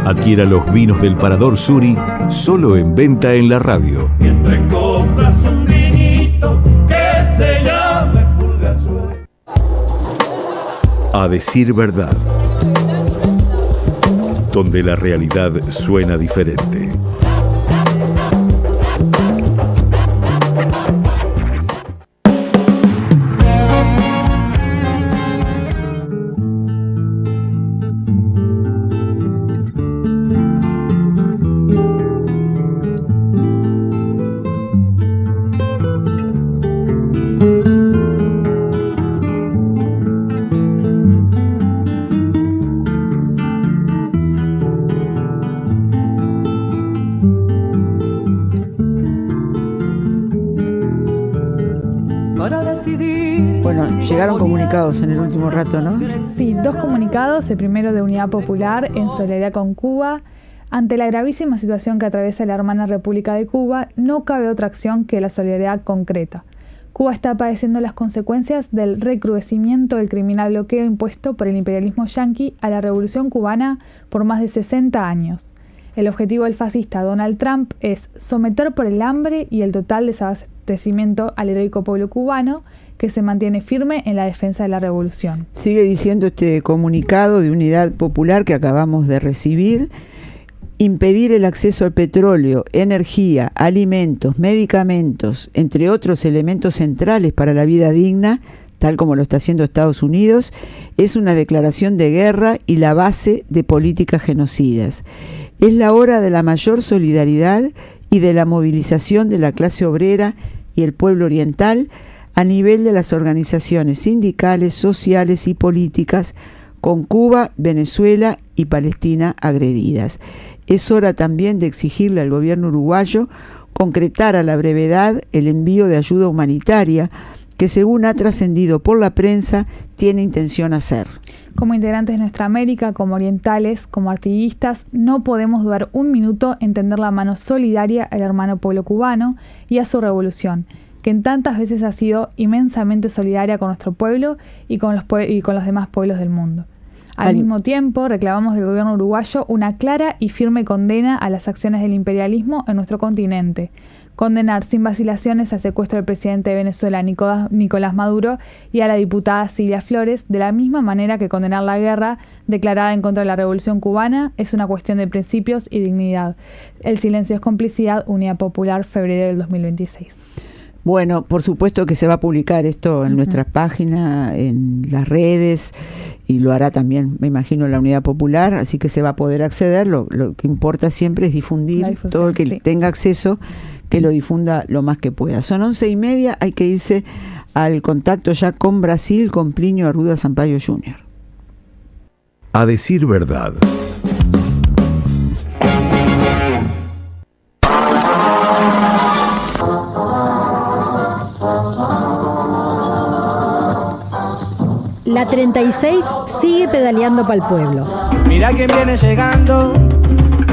Adquiera los vinos del Parador Suri, solo en venta en la radio. Siempre compras un vinito que se llama Pulgasur. A decir verdad, donde la realidad suena diferente. Bueno, llegaron comunicados en el último rato, ¿no? Sí, 2 comunicados. El primero de Unidad Popular en solidaridad con Cuba. Ante la gravísima situación que atraviesa la hermana República de Cuba, no cabe otra acción que la solidaridad concreta. Cuba está padeciendo las consecuencias del recrudecimiento del criminal bloqueo impuesto por el imperialismo yanqui a la revolución cubana por más de 60 años. El objetivo del fascista Donald Trump es someter por el hambre y el total desabastecimiento al heroico pueblo cubano, que se mantiene firme en la defensa de la revolución. Sigue diciendo este comunicado de Unidad Popular que acabamos de recibir: impedir el acceso al petróleo, energía, alimentos, medicamentos, entre otros elementos centrales para la vida digna, tal como lo está haciendo Estados Unidos, es una declaración de guerra y la base de políticas genocidas. Es la hora de la mayor solidaridad y de la movilización de la clase obrera y el pueblo oriental a nivel de las organizaciones sindicales, sociales y políticas con Cuba, Venezuela y Palestina agredidas. Es hora también de exigirle al gobierno uruguayo concretar a la brevedad el envío de ayuda humanitaria que, según ha trascendido por la prensa, tiene intención hacer. Como integrantes de nuestra América, como orientales, como activistas, no podemos dudar un minuto en tender la mano solidaria al hermano pueblo cubano y a su revolución, que en tantas veces ha sido inmensamente solidaria con nuestro pueblo y con los demás pueblos del mundo. Al mismo tiempo, reclamamos del gobierno uruguayo una clara y firme condena a las acciones del imperialismo en nuestro continente. Condenar sin vacilaciones al secuestro del presidente de Venezuela, Nicolás Maduro, y a la diputada Silvia Flores, de la misma manera que condenar la guerra declarada en contra de la Revolución Cubana es una cuestión de principios y dignidad. El silencio es complicidad. Unidad Popular, febrero del 2026. Bueno, por supuesto que se va a publicar esto en nuestra página, en las redes, y lo hará también, me imagino, la Unidad Popular, así que se va a poder acceder. Lo que importa siempre es difundir, todo el que tenga acceso, que lo difunda lo más que pueda. Son 11:30, hay que irse al contacto ya con Brasil, con Plinio Arruda Sampaio Jr. A decir verdad. La 36 sigue pedaleando para el pueblo. Mira quién viene llegando,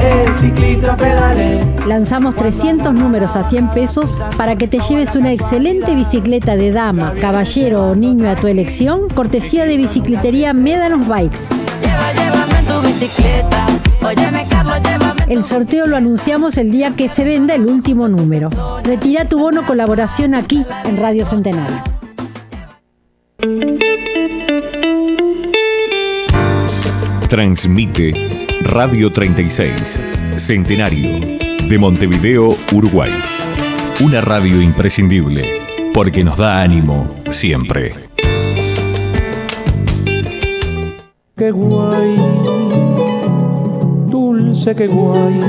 el ciclista pedale. Lanzamos 300 números a 100 pesos para que te lleves una excelente bicicleta de dama, caballero o niño a tu elección, cortesía de Bicicletería Médanos Bikes. Llévame tu bicicleta. Óyeme, Carlos, llévame. El sorteo lo anunciamos el día que se venda el último número. Retira tu bono colaboración aquí en Radio Centenario. Transmite Radio 36, Centenario, de Montevideo, Uruguay. Una radio imprescindible, porque nos da ánimo siempre. Qué guay, dulce, qué guay.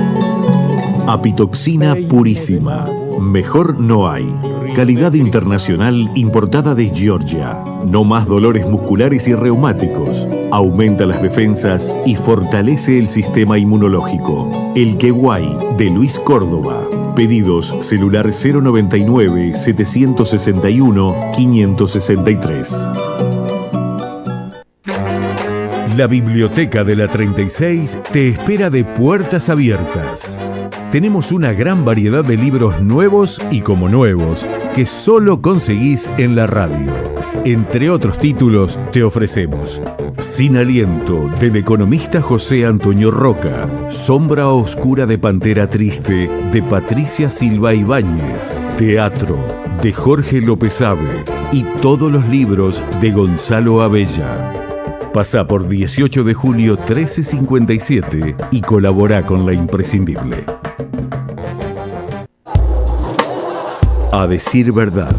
Apitoxina purísima. Mejor no hay. Calidad internacional importada de Georgia. No más dolores musculares y reumáticos. Aumenta las defensas y fortalece el sistema inmunológico. El Queguay de Luis Córdoba. Pedidos celular 099-761-563. La Biblioteca de la 36 te espera de puertas abiertas. Tenemos una gran variedad de libros nuevos y como nuevos que solo conseguís en la radio. Entre otros títulos te ofrecemos Sin Aliento, del economista José Antonio Roca, Sombra Oscura de Pantera Triste, de Patricia Silva Ibáñez, Teatro, de Jorge López Abe y todos los libros de Gonzalo Abella. Pasá por 18 de julio 1357 y colabora con La Imprescindible. A decir verdad,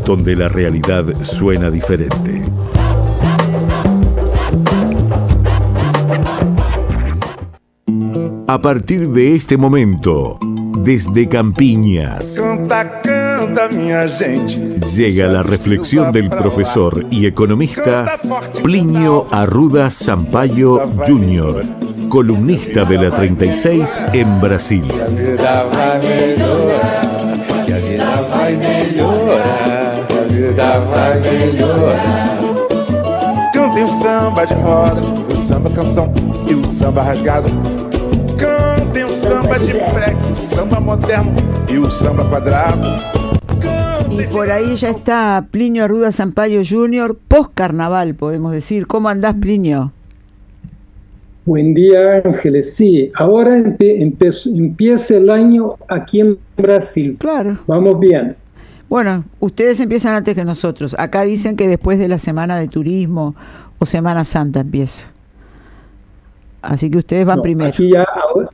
donde la realidad suena diferente. A partir de este momento, desde Campiñas, Canta, canta, minha gente. llega la reflexión del profesor y economista Plinio Arruda Sampaio Jr., columnista de la 36 en Brasil. Que a vida vai melhorar, que a vida vai melhorar, que a vida vai melhorar. Cantem o samba de roda, o samba canção e o samba rasgado. Cantem o samba de freque, o samba moderno e o samba quadrado. Y por ahí ya está Plinio Arruda Sampaio Jr., post-carnaval, podemos decir. ¿Cómo andás, Plinio? Buen día, Ángeles. Sí, ahora empieza el año aquí en Brasil. Claro. Vamos bien. Bueno, ustedes empiezan antes que nosotros. Acá dicen que después de la Semana de Turismo o Semana Santa empieza. Así que ustedes van primero. Aquí ya, ahora,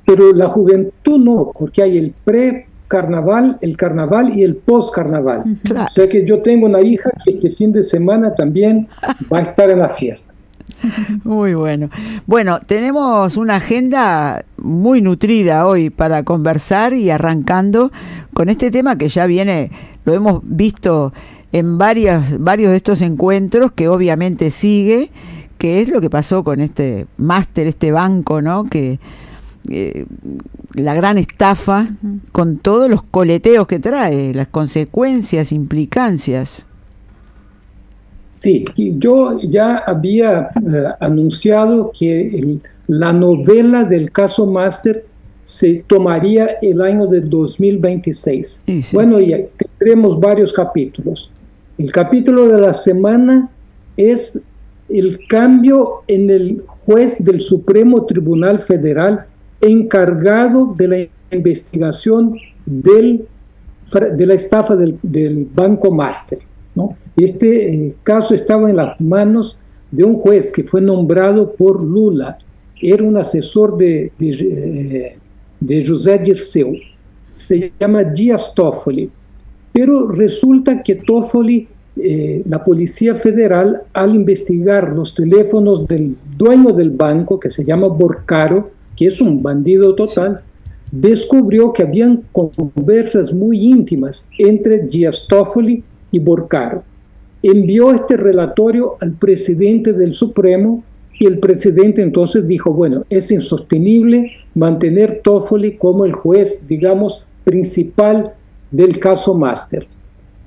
pero la juventud no, porque hay el pre-carnaval, el carnaval y el post-carnaval. Claro. O sea que yo tengo una hija que este fin de semana también va a estar en la fiesta. Muy bueno. Bueno, tenemos una agenda muy nutrida hoy para conversar y arrancando con este tema que ya viene, lo hemos visto en varios de estos encuentros, que obviamente sigue, que es lo que pasó con este máster, este banco, ¿no? Que la gran estafa, con todos los coleteos que trae, las consecuencias, implicancias. Sí, yo ya había anunciado que la novela del caso Máster se tomaría el año de 2026. Sí. Bueno, ya tendremos varios capítulos. El capítulo de la semana es el cambio en el juez del Supremo Tribunal Federal encargado de la investigación de la estafa del Banco Máster, ¿no? Este caso estaba en las manos de un juez que fue nombrado por Lula. Era un asesor de José Dirceu. Se llama Dias Toffoli. Pero resulta que Toffoli, la Policía Federal, al investigar los teléfonos del dueño del banco, que se llama Borcaro, que es un bandido total, descubrió que habían conversas muy íntimas entre Dias Toffoli y Borcaro. Envió este relatorio al presidente del Supremo y el presidente entonces dijo, bueno, es insostenible mantener Toffoli como el juez, digamos, principal del caso Máster.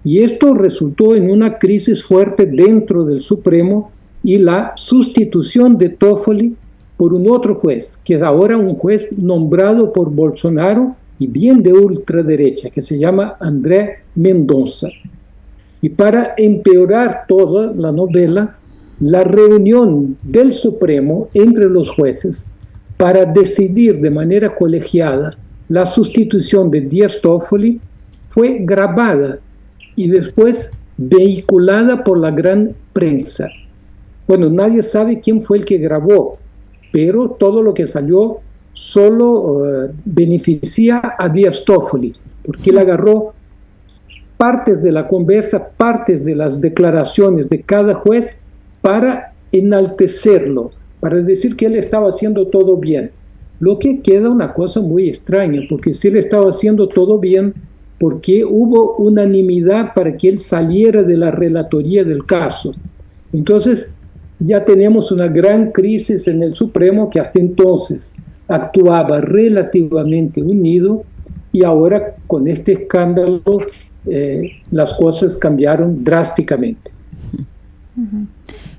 Y esto resultó en una crisis fuerte dentro del Supremo y la sustitución de Toffoli por un otro juez, que es ahora un juez nombrado por Bolsonaro y bien de ultraderecha, que se llama André Mendonça. Y para empeorar toda la novela, la reunión del Supremo entre los jueces para decidir de manera colegiada la sustitución de Díaz Toffoli fue grabada y después vehiculada por la gran prensa. Bueno, nadie sabe quién fue el que grabó, pero todo lo que salió solo beneficia a Díaz Toffoli, porque él agarró partes de la conversa, partes de las declaraciones de cada juez para enaltecerlo, para decir que él estaba haciendo todo bien. Lo que queda una cosa muy extraña, porque si él estaba haciendo todo bien, ¿por qué hubo unanimidad para que él saliera de la relatoría del caso? Entonces, ya tenemos una gran crisis en el Supremo, que hasta entonces actuaba relativamente unido, y ahora con este escándalo las cosas cambiaron drásticamente.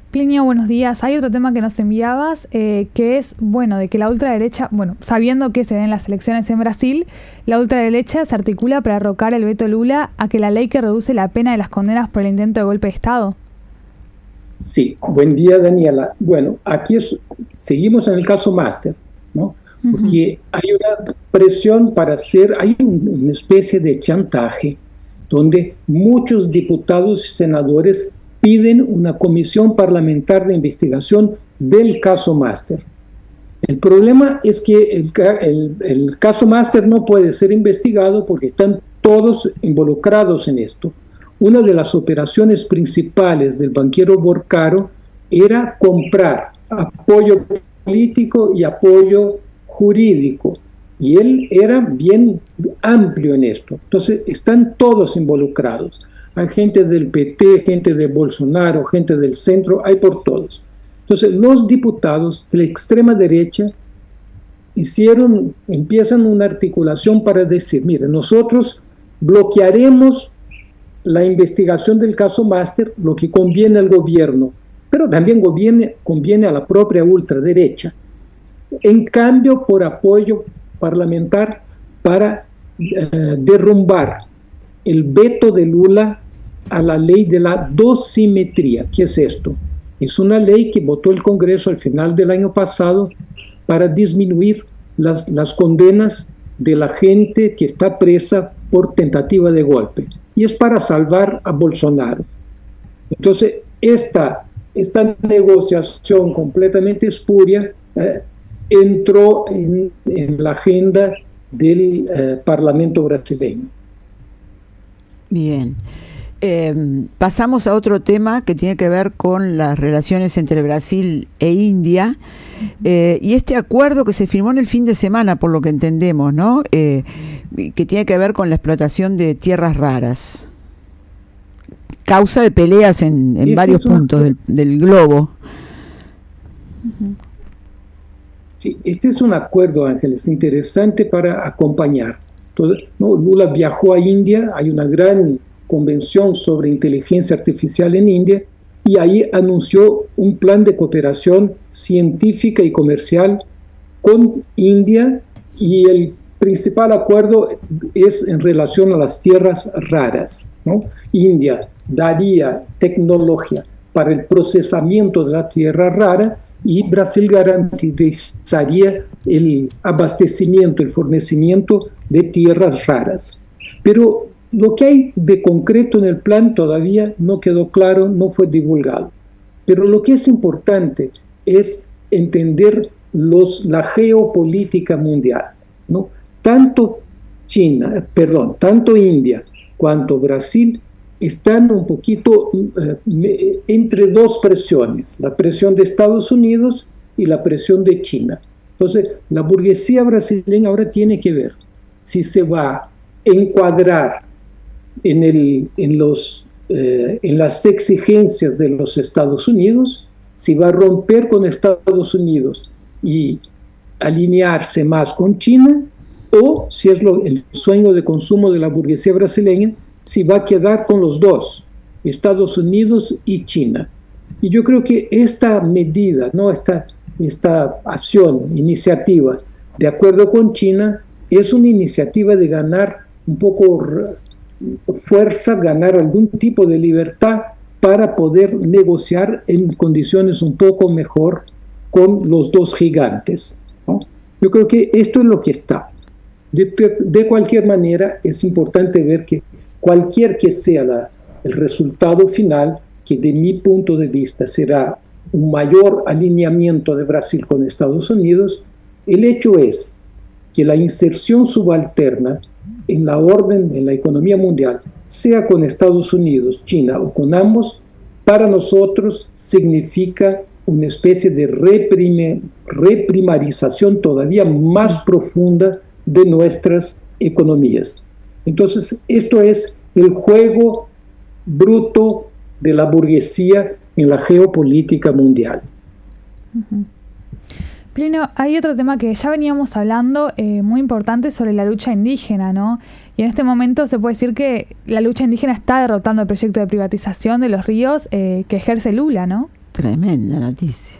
Plinio, buenos días. Hay otro tema que nos enviabas, que es, bueno, de que la ultraderecha, bueno, sabiendo que se ven las elecciones en Brasil, la ultraderecha se articula para arrocar el veto Lula a que la ley que reduce la pena de las condenas por el intento de golpe de Estado. Sí, buen día, Daniela. Bueno, aquí seguimos en el caso Master, ¿no? Porque hay una presión para hacer, hay una especie de chantaje donde muchos diputados y senadores piden una comisión parlamentar de investigación del caso Master. El problema es que el caso Master no puede ser investigado porque están todos involucrados en esto. Una de las operaciones principales del banquero Borcaro era comprar apoyo político y apoyo jurídico, y él era bien amplio en esto. Entonces están todos involucrados. Hay gente del PT, gente de Bolsonaro, gente del centro, hay por todos. Entonces los diputados de la extrema derecha empiezan una articulación para decir, mire, nosotros bloquearemos la investigación del caso Master, lo que conviene al gobierno, pero también conviene a la propia ultraderecha. En cambio, por apoyo parlamentar para derrumbar el veto de Lula a la ley de la dosimetría. ¿Qué es esto? Es una ley que votó el Congreso al final del año pasado para disminuir las condenas de la gente que está presa por tentativa de golpe. Y es para salvar a Bolsonaro. Entonces, esta negociación completamente espuria entró en la agenda del Parlamento brasileño. Bien. Pasamos a otro tema que tiene que ver con las relaciones entre Brasil e India, y este acuerdo que se firmó en el fin de semana, por lo que entendemos, ¿no? Que tiene que ver con la explotación de tierras raras, causa de peleas en varios puntos del globo. Sí, este es un acuerdo, Ángeles, interesante para acompañar. ¿No? Lula viajó a India, hay una gran convención sobre inteligencia artificial en India, y ahí anunció un plan de cooperación científica y comercial con India, y el principal acuerdo es en relación a las tierras raras, ¿no? India daría tecnología para el procesamiento de la tierra rara y Brasil garantizaría el abastecimiento, el fornecimiento de tierras raras. Pero lo que hay de concreto en el plan todavía no quedó claro, no fue divulgado. Pero lo que es importante es entender la geopolítica mundial, ¿no? Tanto India cuanto Brasil están un poquito entre dos presiones, la presión de Estados Unidos y la presión de China. Entonces, la burguesía brasileña ahora tiene que ver si se va a encuadrar en las exigencias de los Estados Unidos, si va a romper con Estados Unidos y alinearse más con China, o si es el sueño de consumo de la burguesía brasileña, si va a quedar con los dos, Estados Unidos y China. Y yo creo que esta medida, ¿no? esta acción, iniciativa, de acuerdo con China, es una iniciativa de ganar un poco fuerza, ganar algún tipo de libertad para poder negociar en condiciones un poco mejor con los dos gigantes, ¿no? Yo creo que esto es lo que está. De cualquier manera, es importante ver que cualquier que sea el resultado final, que de mi punto de vista será un mayor alineamiento de Brasil con Estados Unidos, el hecho es que la inserción subalterna en la orden, en la economía mundial, sea con Estados Unidos, China o con ambos, para nosotros significa una especie de reprimarización todavía más profunda de nuestras economías. Entonces, esto es el juego bruto de la burguesía en la geopolítica mundial. Plinio, hay otro tema que ya veníamos hablando, muy importante, sobre la lucha indígena, ¿no? Y en este momento se puede decir que la lucha indígena está derrotando el proyecto de privatización de los ríos que ejerce Lula, ¿no? Tremenda noticia.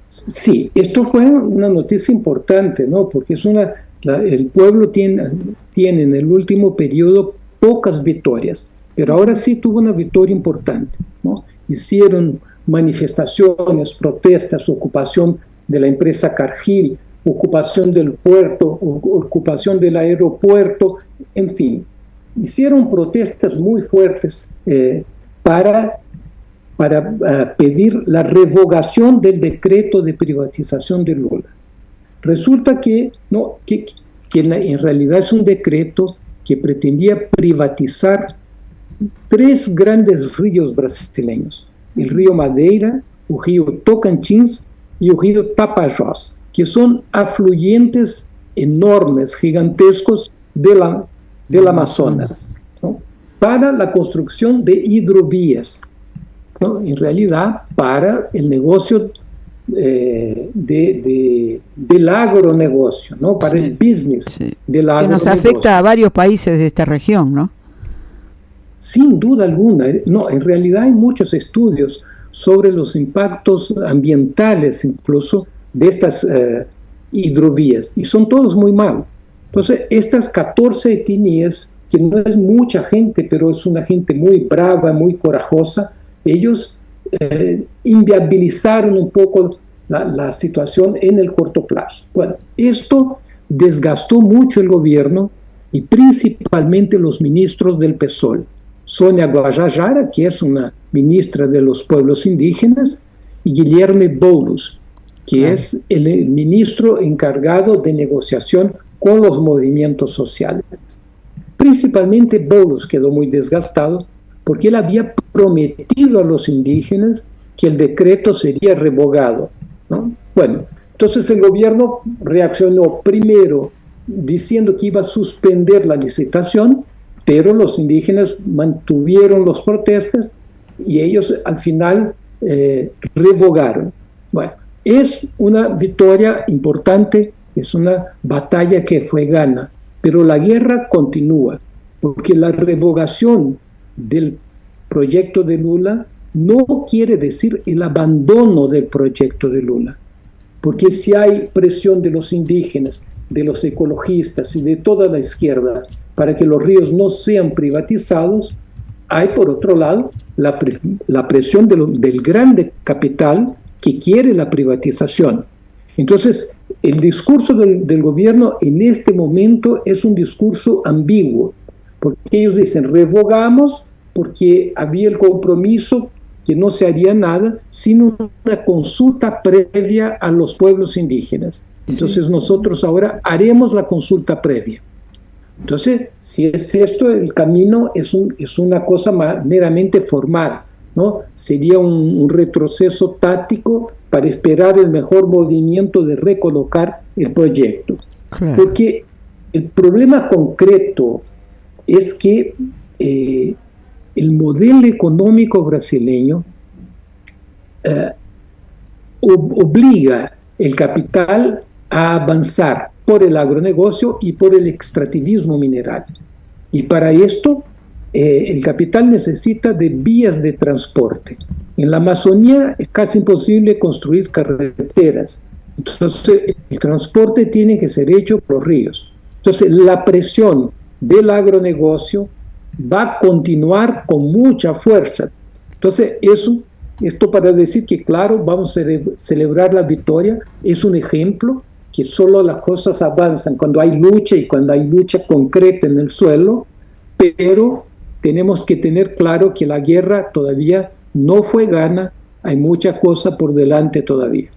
Sí, esto fue una noticia importante, ¿no? Porque es el pueblo tiene en el último periodo pocas victorias, pero ahora sí tuvo una victoria importante, ¿no? Hicieron manifestaciones, protestas, ocupación de la empresa Cargill, ocupación del puerto, ocupación del aeropuerto, en fin, hicieron protestas muy fuertes para pedir la revocación del decreto de privatización de Lula. Resulta que en realidad es un decreto que pretendía privatizar 3 grandes ríos brasileños: el río Madeira, el río Tocantins y el río Tapajós, que son afluentes enormes, gigantescos del Amazonas, ¿no? Para la construcción de hidrovías, ¿no? En realidad para el negocio del agronegocio, ¿no? Para el business del agronegocio. Que nos afecta a varios países de esta región, ¿no? Sin duda alguna. No, en realidad hay muchos estudios sobre los impactos ambientales incluso de estas hidrovías, y son todos muy malos. Entonces, estas 14 etnias, que no es mucha gente, pero es una gente muy brava, muy corajosa, ellos inviabilizaron un poco la situación en el corto plazo. Bueno, esto desgastó mucho el gobierno y principalmente los ministros del PSOL. Sonia Guajajara, que es una ministra de los pueblos indígenas, y Guilherme Boulos, que es el ministro encargado de negociación con los movimientos sociales. Principalmente Boulos quedó muy desgastado porque él había prometido a los indígenas que el decreto sería revogado, ¿no? Bueno, entonces el gobierno reaccionó primero diciendo que iba a suspender la licitación, pero los indígenas mantuvieron las protestas y ellos al final revogaron. Bueno, es una victoria importante, es una batalla que fue gana, pero la guerra continúa, porque la revocación del proyecto de Lula no quiere decir el abandono del proyecto de Lula, porque si hay presión de los indígenas, de los ecologistas y de toda la izquierda para que los ríos no sean privatizados, hay por otro lado la presión del grande capital que quiere la privatización. Entonces, el discurso del gobierno en este momento es un discurso ambiguo, porque ellos dicen, revogamos porque había el compromiso que no se haría nada sin una consulta previa a los pueblos indígenas. Entonces nosotros ahora haremos la consulta previa. Entonces, si es esto, el camino es una cosa meramente formal, ¿no? Sería un retroceso táctico para esperar el mejor movimiento de recolocar el proyecto. Claro. Porque el problema concreto es que el modelo económico brasileño obliga el capital a avanzar por el agronegocio y por el extractivismo mineral. Y para esto, el capital necesita de vías de transporte. En la Amazonía es casi imposible construir carreteras. Entonces, el transporte tiene que ser hecho por los ríos. Entonces, la presión del agronegocio va a continuar con mucha fuerza. Entonces, esto para decir que, claro, vamos a celebrar la victoria, es un ejemplo que solo las cosas avanzan cuando hay lucha y cuando hay lucha concreta en el suelo, pero tenemos que tener claro que la guerra todavía no fue gana, hay mucha cosa por delante todavía.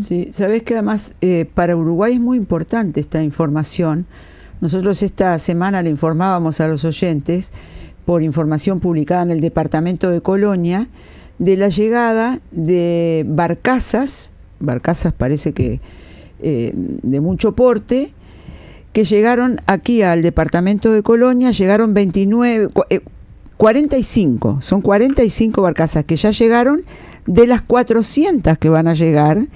Sí, sabes que además para Uruguay es muy importante esta información. Nosotros esta semana le informábamos a los oyentes, por información publicada en el departamento de Colonia, de la llegada de barcazas parece que de mucho porte, que llegaron aquí al departamento de Colonia, llegaron 45, son 45 barcazas que ya llegaron, de las 400 que van a llegar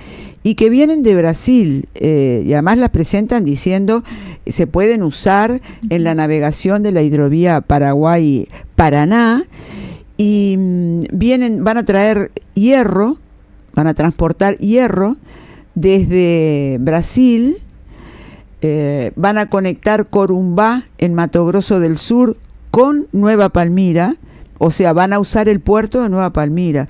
y que vienen de Brasil, y además las presentan diciendo se pueden usar en la navegación de la hidrovía Paraguay-Paraná, y van a traer hierro, van a transportar hierro desde Brasil, van a conectar Corumbá en Mato Grosso del Sur con Nueva Palmira, o sea, van a usar el puerto de Nueva Palmira.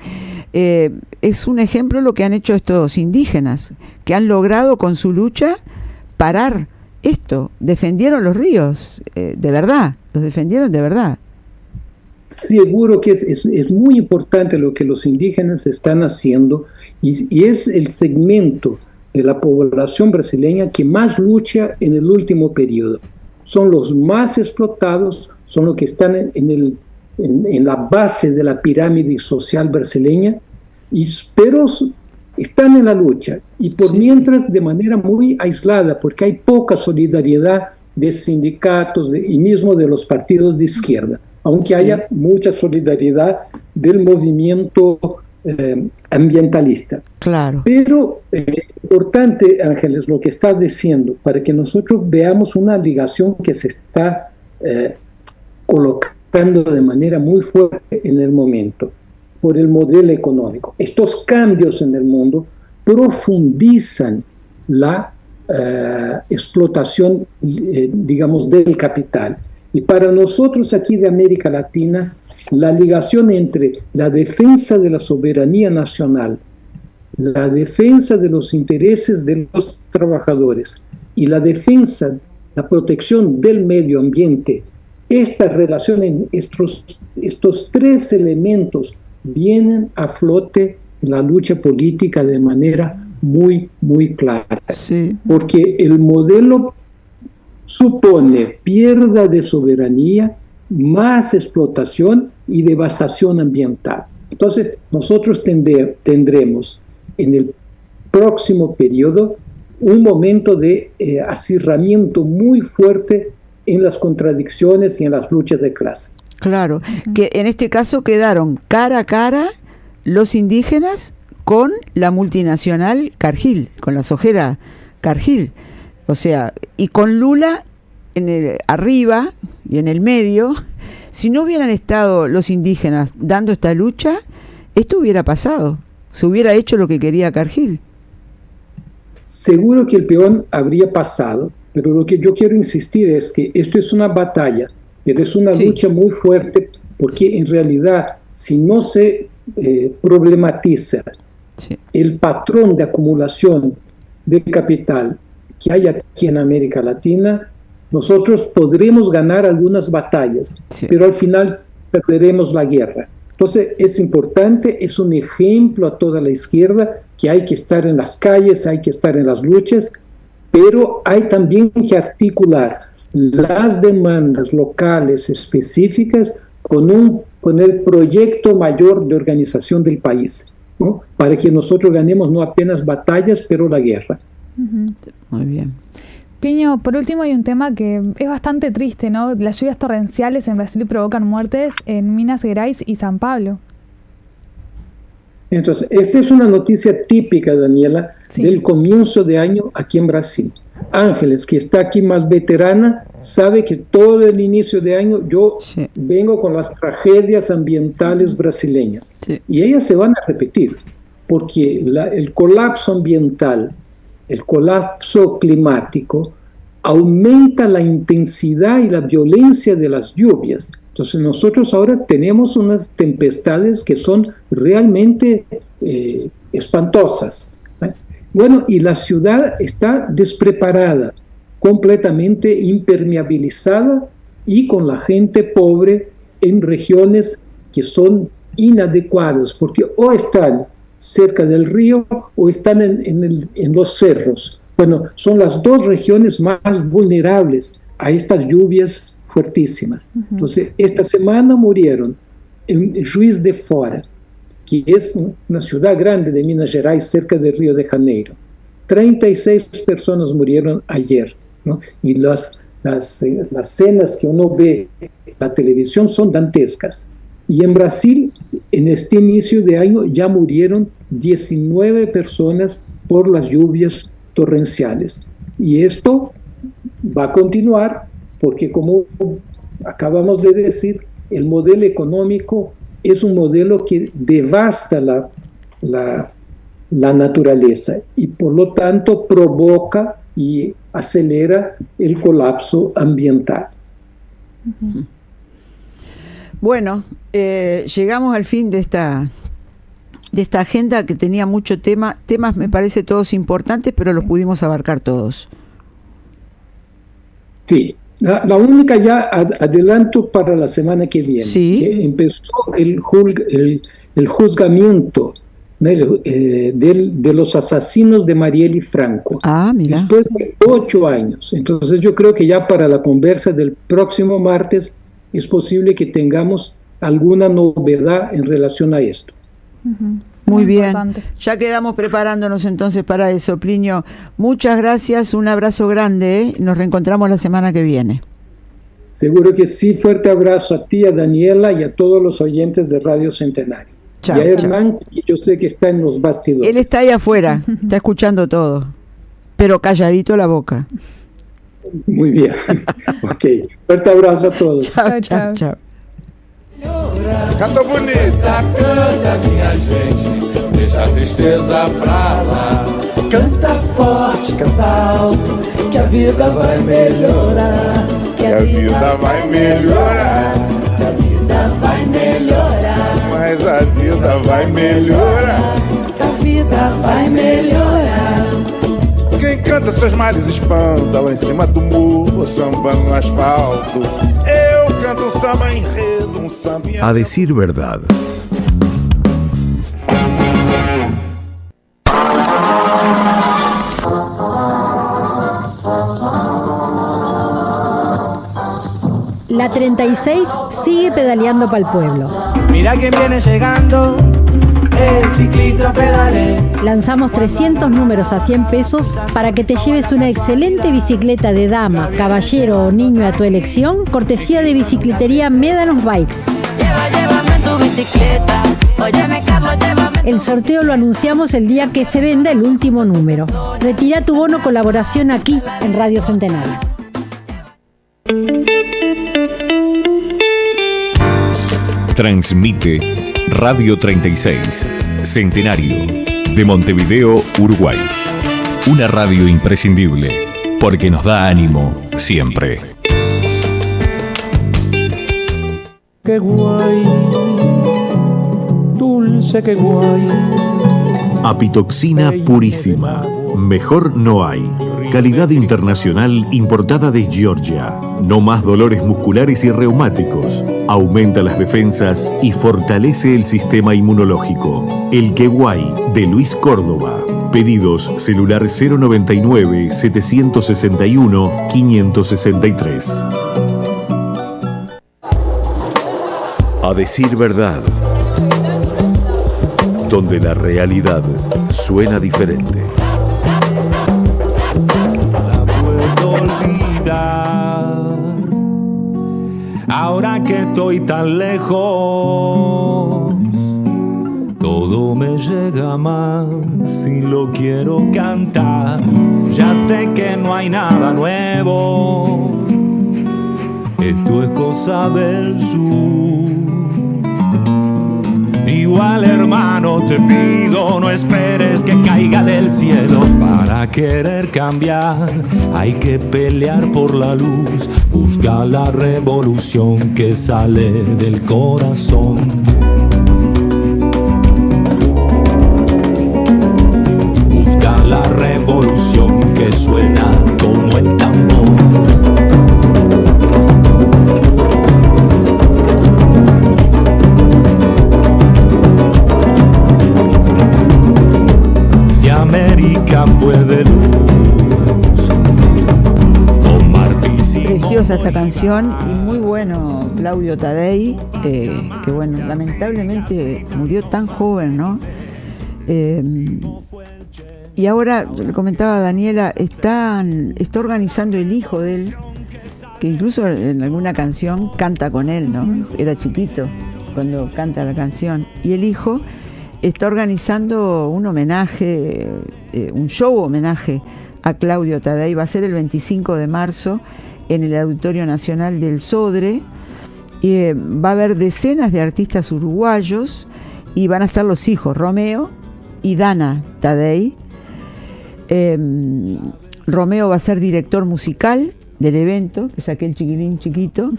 Es un ejemplo lo que han hecho estos indígenas, que han logrado con su lucha parar esto, defendieron los ríos, de verdad, los defendieron de verdad. Seguro que es muy importante lo que los indígenas están haciendo, y es el segmento de la población brasileña que más lucha en el último periodo. Son los más explotados, son los que están en la base de la pirámide social brasileña, pero están en la lucha, y por mientras de manera muy aislada, porque hay poca solidaridad de sindicatos y mismo de los partidos de izquierda, aunque haya mucha solidaridad del movimiento ambientalista. Claro. Pero importante, Ángeles, lo que estás diciendo, para que nosotros veamos una ligación que se está colocando de manera muy fuerte en el momento por el modelo económico. Estos cambios en el mundo profundizan la explotación, digamos, del capital. Y para nosotros aquí de América Latina, la ligación entre la defensa de la soberanía nacional, la defensa de los intereses de los trabajadores y la defensa, la protección del medio ambiente, esta relación en estos tres elementos vienen a flote en la lucha política de manera muy, muy clara. Sí. Porque el modelo supone pérdida de soberanía, más explotación y devastación ambiental. Entonces, nosotros tendremos en el próximo periodo un momento de acirramiento muy fuerte en las contradicciones y en las luchas de clase. Claro, que en este caso quedaron cara a cara los indígenas con la multinacional Cargill, con la sojera Cargill, o sea, y con Lula arriba y en el medio. Si no hubieran estado los indígenas dando esta lucha, esto hubiera pasado, se hubiera hecho lo que quería Cargill. Seguro que el peón habría pasado, pero lo que yo quiero insistir es que esto es una batalla, pero es una lucha muy fuerte, porque en realidad, si no se problematiza el patrón de acumulación de capital que hay aquí en América Latina, nosotros podremos ganar algunas batallas, pero al final perderemos la guerra. Entonces es importante, es un ejemplo a toda la izquierda que hay que estar en las calles, hay que estar en las luchas, pero hay también que articular las demandas locales específicas con el proyecto mayor de organización del país, ¿no? Para que nosotros ganemos no apenas batallas, pero la guerra. Muy bien. Piño, por último hay un tema que es bastante triste, ¿no? Las lluvias torrenciales en Brasil provocan muertes en Minas Gerais y San Pablo. Entonces, esta es una noticia típica, Daniela, del comienzo de año aquí en Brasil. Ángeles, que está aquí más veterana, sabe que todo el inicio de año yo vengo con las tragedias ambientales brasileñas. Y ellas se van a repetir, porque el colapso ambiental el colapso climático aumenta la intensidad y la violencia de las lluvias. Entonces nosotros ahora tenemos unas tempestades que son realmente espantosas. Bueno, y la ciudad está despreparada, completamente impermeabilizada y con la gente pobre en regiones que son inadecuadas, porque o están cerca del río o están en los cerros. Bueno, son las dos regiones más vulnerables a estas lluvias fuertísimas. Entonces, esta semana murieron en Juiz de Fora, que es una ciudad grande de Minas Gerais, cerca de Río de Janeiro. 36 personas murieron ayer, ¿no? Y las escenas que uno ve en la televisión son dantescas. Y en Brasil, en este inicio de año, ya murieron 19 personas por las lluvias torrenciales. Y esto va a continuar porque, como acabamos de decir, el modelo económico es un modelo que devasta la naturaleza y por lo tanto provoca y acelera el colapso ambiental. Bueno, llegamos al fin de esta agenda que tenía mucho temas me parece todos importantes, pero los pudimos abarcar todos. Sí, la única ya adelanto para la semana que viene, ¿sí? Que empezó el juzgamiento de los asesinos de Marielle Franco. Mira. Después de 8 años. Entonces yo creo que ya para la conversa del próximo martes es posible que tengamos alguna novedad en relación a esto. Muy bien, ya quedamos preparándonos entonces para eso. Plinio, muchas gracias, un abrazo grande, nos reencontramos la semana que viene. Seguro que sí, fuerte abrazo a ti, a Daniela y a todos los oyentes de Radio Centenario. Chao, y a Hernán, que yo sé que está en los bastidores. Él está ahí afuera, está escuchando todo, pero calladito la boca. Muy bien, ok, fuerte abrazo a todos. Chao. Canta bonita, canta minha gente, deixa a tristeza pra lá. Canta forte, canta alto, que a vida vai melhorar. Que a vida vai melhorar. Que a vida vai melhorar. Mas a vida vai melhorar. Que a vida vai melhorar. Quem canta seus males espanta lá em cima do morro, sambando no asfalto. Eu canto um samba enredo, um samba. A decir verdad. La 36 sigue pedaleando para el pueblo. Mira quién viene llegando, el ciclista pedale. Lanzamos 300 números a 100 pesos para que te lleves una excelente bicicleta de dama, caballero o niño a tu elección, cortesía de bicicletería Médanos Bikes. Llévame en tu bicicleta. Óyeme, Carlos, llévame. El sorteo lo anunciamos el día que se venda el último número. Retira tu bono colaboración aquí en Radio Centenario. Transmite Radio 36, Centenario, de Montevideo, Uruguay. Una radio imprescindible, porque nos da ánimo siempre. Qué guay, dulce, qué guay. Apitoxina purísima, mejor no hay. Calidad internacional importada de Georgia. No más dolores musculares y reumáticos. Aumenta las defensas y fortalece el sistema inmunológico. El Queguay de Luis Córdoba. Pedidos celular 099-761-563. A decir verdad. Donde la realidad suena diferente. Ahora que estoy tan lejos, todo me llega más si lo quiero cantar. Ya sé que no hay nada nuevo, esto es cosa del sur. Igual hermano te pido, no esperes que caiga del cielo. Para querer cambiar hay que pelear por la luz. Busca la revolución que sale del corazón. Busca la revolución que suena como el tambor. América fue de luz. Preciosa esta canción y muy bueno Claudio Tadei, que bueno, lamentablemente murió tan joven, ¿no? Y ahora, le comentaba a Daniela, está organizando el hijo de él, que incluso en alguna canción canta con él, ¿no? Era chiquito cuando canta la canción. Y el hijo está organizando un homenaje, un show homenaje a Claudio Tadei. Va a ser el 25 de marzo en el Auditorio Nacional del Sodre. Va a haber decenas de artistas uruguayos y van a estar los hijos, Romeo y Dana Tadei. Romeo va a ser director musical del evento, que es aquel chiquilín chiquito.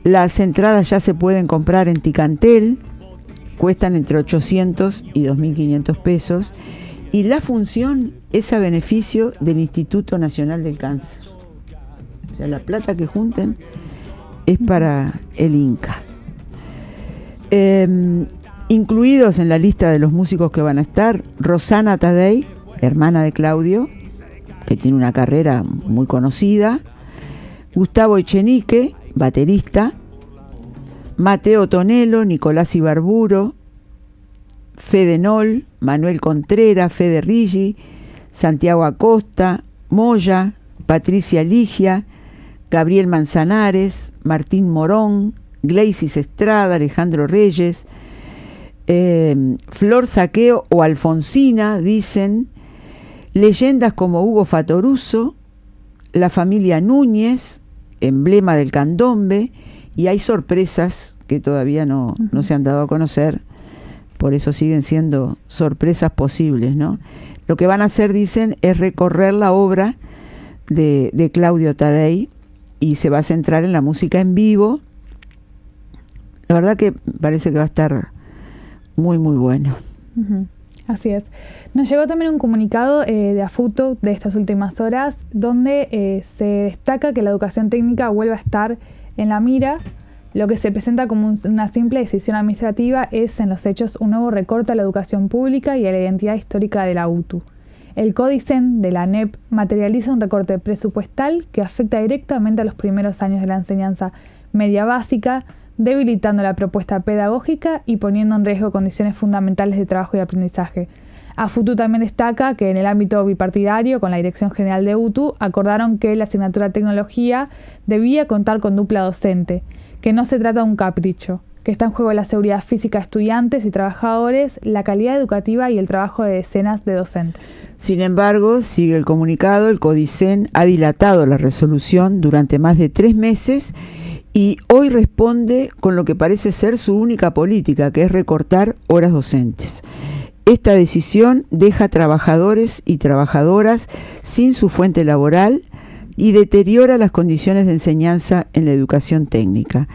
Las entradas ya se pueden comprar en Ticantel. Cuestan entre 800 y 2.500 pesos. Y la función es a beneficio del Instituto Nacional del Cáncer. O sea, la plata que junten es para el INCA. Incluidos en la lista de los músicos que van a estar, Rosana Tadei, hermana de Claudio, que tiene una carrera muy conocida, Gustavo Echenique, baterista, Mateo Tonelo, Nicolás Ibarburo, Fede Nol, Manuel Contreras, Fede Rigi, Santiago Acosta, Moya, Patricia Ligia, Gabriel Manzanares, Martín Morón, Gleisis Estrada, Alejandro Reyes, Flor Saqueo o Alfonsina, dicen, leyendas como Hugo Fatoruso, la familia Núñez, emblema del candombe, y hay sorpresas que todavía no se han dado a conocer, por eso siguen siendo sorpresas posibles, ¿no? Lo que van a hacer, dicen, es recorrer la obra de Claudio Tadei y se va a centrar en la música en vivo. La verdad que parece que va a estar muy, muy bueno. Así es. Nos llegó también un comunicado de AFUTU de estas últimas horas, donde se destaca que la educación técnica vuelve a estar en la mira. Lo que se presenta como una simple decisión administrativa es, en los hechos, un nuevo recorte a la educación pública y a la identidad histórica de la UTU. El Codicen de la ANEP materializa un recorte presupuestal que afecta directamente a los primeros años de la enseñanza media básica, debilitando la propuesta pedagógica y poniendo en riesgo condiciones fundamentales de trabajo y aprendizaje. AFUTU también destaca que en el ámbito bipartidario, con la Dirección General de UTU, acordaron que la asignatura Tecnología debía contar con dupla docente, que no se trata de un capricho, que está en juego la seguridad física de estudiantes y trabajadores, la calidad educativa y el trabajo de decenas de docentes. Sin embargo, sigue el comunicado, el Codicen ha dilatado la resolución durante más de 3 meses y hoy responde con lo que parece ser su única política, que es recortar horas docentes. Esta decisión deja a trabajadores y trabajadoras sin su fuente laboral y deteriora las condiciones de enseñanza en la educación técnica.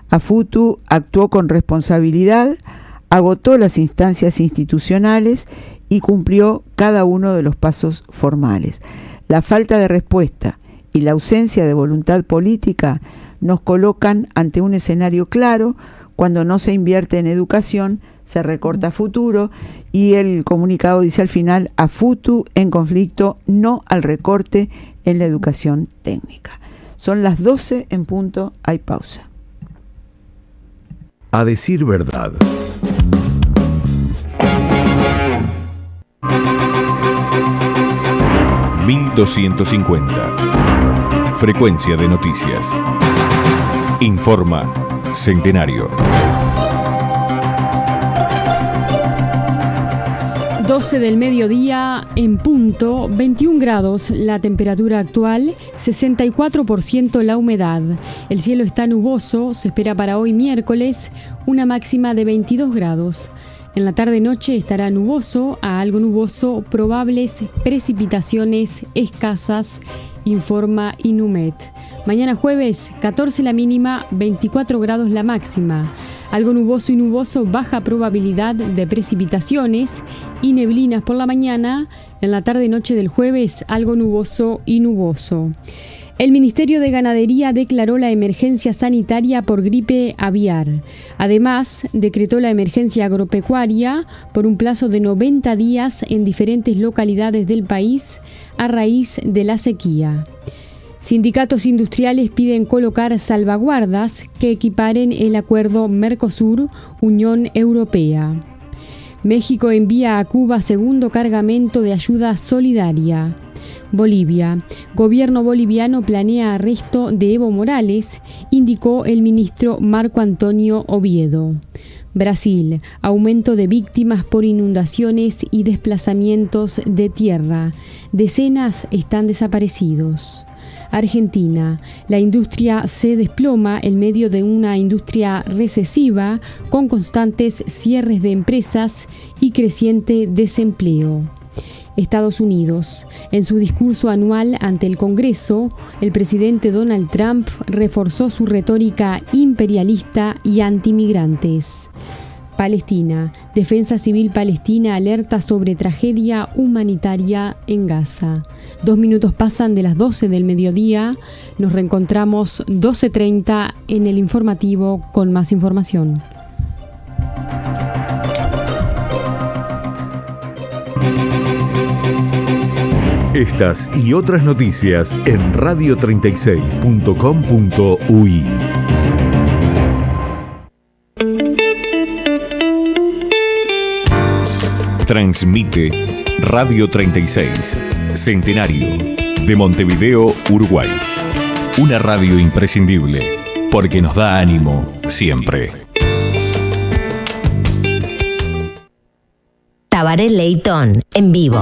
AFUTU actuó con responsabilidad, agotó las instancias institucionales y cumplió cada uno de los pasos formales. La falta de respuesta y la ausencia de voluntad política nos colocan ante un escenario claro. Cuando no se invierte en educación, se recorta futuro, y el comunicado dice al final: AFUTU en conflicto, no al recorte en la educación técnica. Son las 12 en punto, hay pausa. A decir verdad. ...1250... Frecuencia de noticias. Informa Centenario. 12 del mediodía en punto, 21 grados la temperatura actual, 64% la humedad. El cielo está nuboso, se espera para hoy miércoles una máxima de 22 grados. En la tarde-noche estará nuboso a algo nuboso, probables precipitaciones escasas, informa Inumet. Mañana jueves, 14 la mínima, 24 grados la máxima. Algo nuboso y nuboso, baja probabilidad de precipitaciones y neblinas por la mañana. En la tarde-noche del jueves, algo nuboso y nuboso. El Ministerio de Ganadería declaró la emergencia sanitaria por gripe aviar. Además, decretó la emergencia agropecuaria por un plazo de 90 días en diferentes localidades del país a raíz de la sequía. Sindicatos industriales piden colocar salvaguardas que equiparen el acuerdo Mercosur-Unión Europea. México envía a Cuba segundo cargamento de ayuda solidaria. Bolivia. Gobierno boliviano planea arresto de Evo Morales, indicó el ministro Marco Antonio Oviedo. Brasil. Aumento de víctimas por inundaciones y desplazamientos de tierra. Decenas están desaparecidos. Argentina. La industria se desploma en medio de una industria recesiva con constantes cierres de empresas y creciente desempleo. Estados Unidos. En su discurso anual ante el Congreso, el presidente Donald Trump reforzó su retórica imperialista y antimigrantes. Palestina. Defensa Civil Palestina alerta sobre tragedia humanitaria en Gaza. 2 minutos pasan de las 12 del mediodía. Nos reencontramos 12:30 en el informativo con más información. Estas y otras noticias en radio36.com.uy. Transmite Radio 36, Centenario, de Montevideo, Uruguay. Una radio imprescindible, porque nos da ánimo siempre. Tabaré Leitón, en vivo.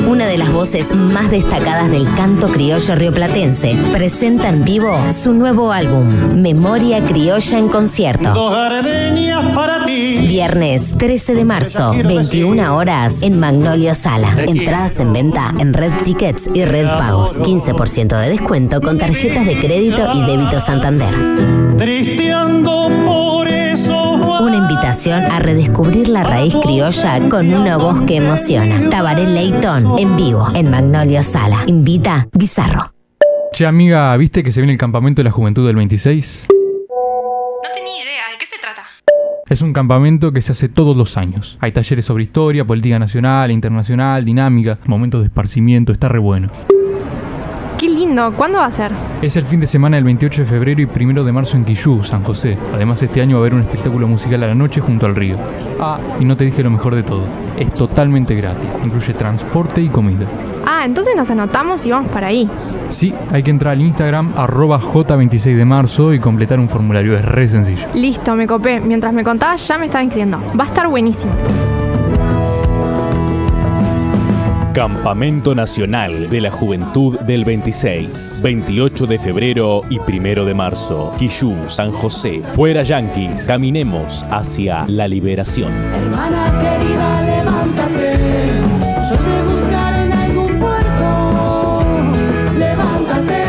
Una de las voces más destacadas del canto criollo rioplatense, presenta en vivo su nuevo álbum, Memoria Criolla en Concierto. Dos gardenias para ti. Viernes 13 de marzo, 21 horas, en Magnolio Sala. Entradas en venta en Red Tickets y Red Pagos. 15% de descuento con tarjetas de crédito y débito Santander. Tristeando por eso. Una invitación a redescubrir la raíz criolla con una voz que emociona. Tabaré Leitón, en vivo, en Magnolio Sala. Invita Bizarro. Che, amiga, ¿viste que se viene el campamento de la juventud del 26? No tenía idea, ¿de qué se trata? Es un campamento que se hace todos los años. Hay talleres sobre historia, política nacional e internacional, dinámica, momentos de esparcimiento, está re bueno. Qué lindo, ¿cuándo va a ser? Es el fin de semana del 28 de febrero y 1 de marzo en Quillú, San José. Además, este año va a haber un espectáculo musical a la noche junto al río. Ah, y no te dije lo mejor de todo. Es totalmente gratis, incluye transporte y comida. Ah, entonces nos anotamos y vamos para ahí. Sí, hay que entrar al Instagram @J26 de marzo y completar un formulario, es re sencillo. Listo, me copé. Mientras me contabas ya me estaba inscribiendo. Va a estar buenísimo. Campamento Nacional de la Juventud del 26, 28 de febrero y 1 de marzo. Quillú, San José. Fuera yanquis, caminemos hacia la liberación. Hermana querida, levántate. Yo te buscaré en algún puerto. Levántate.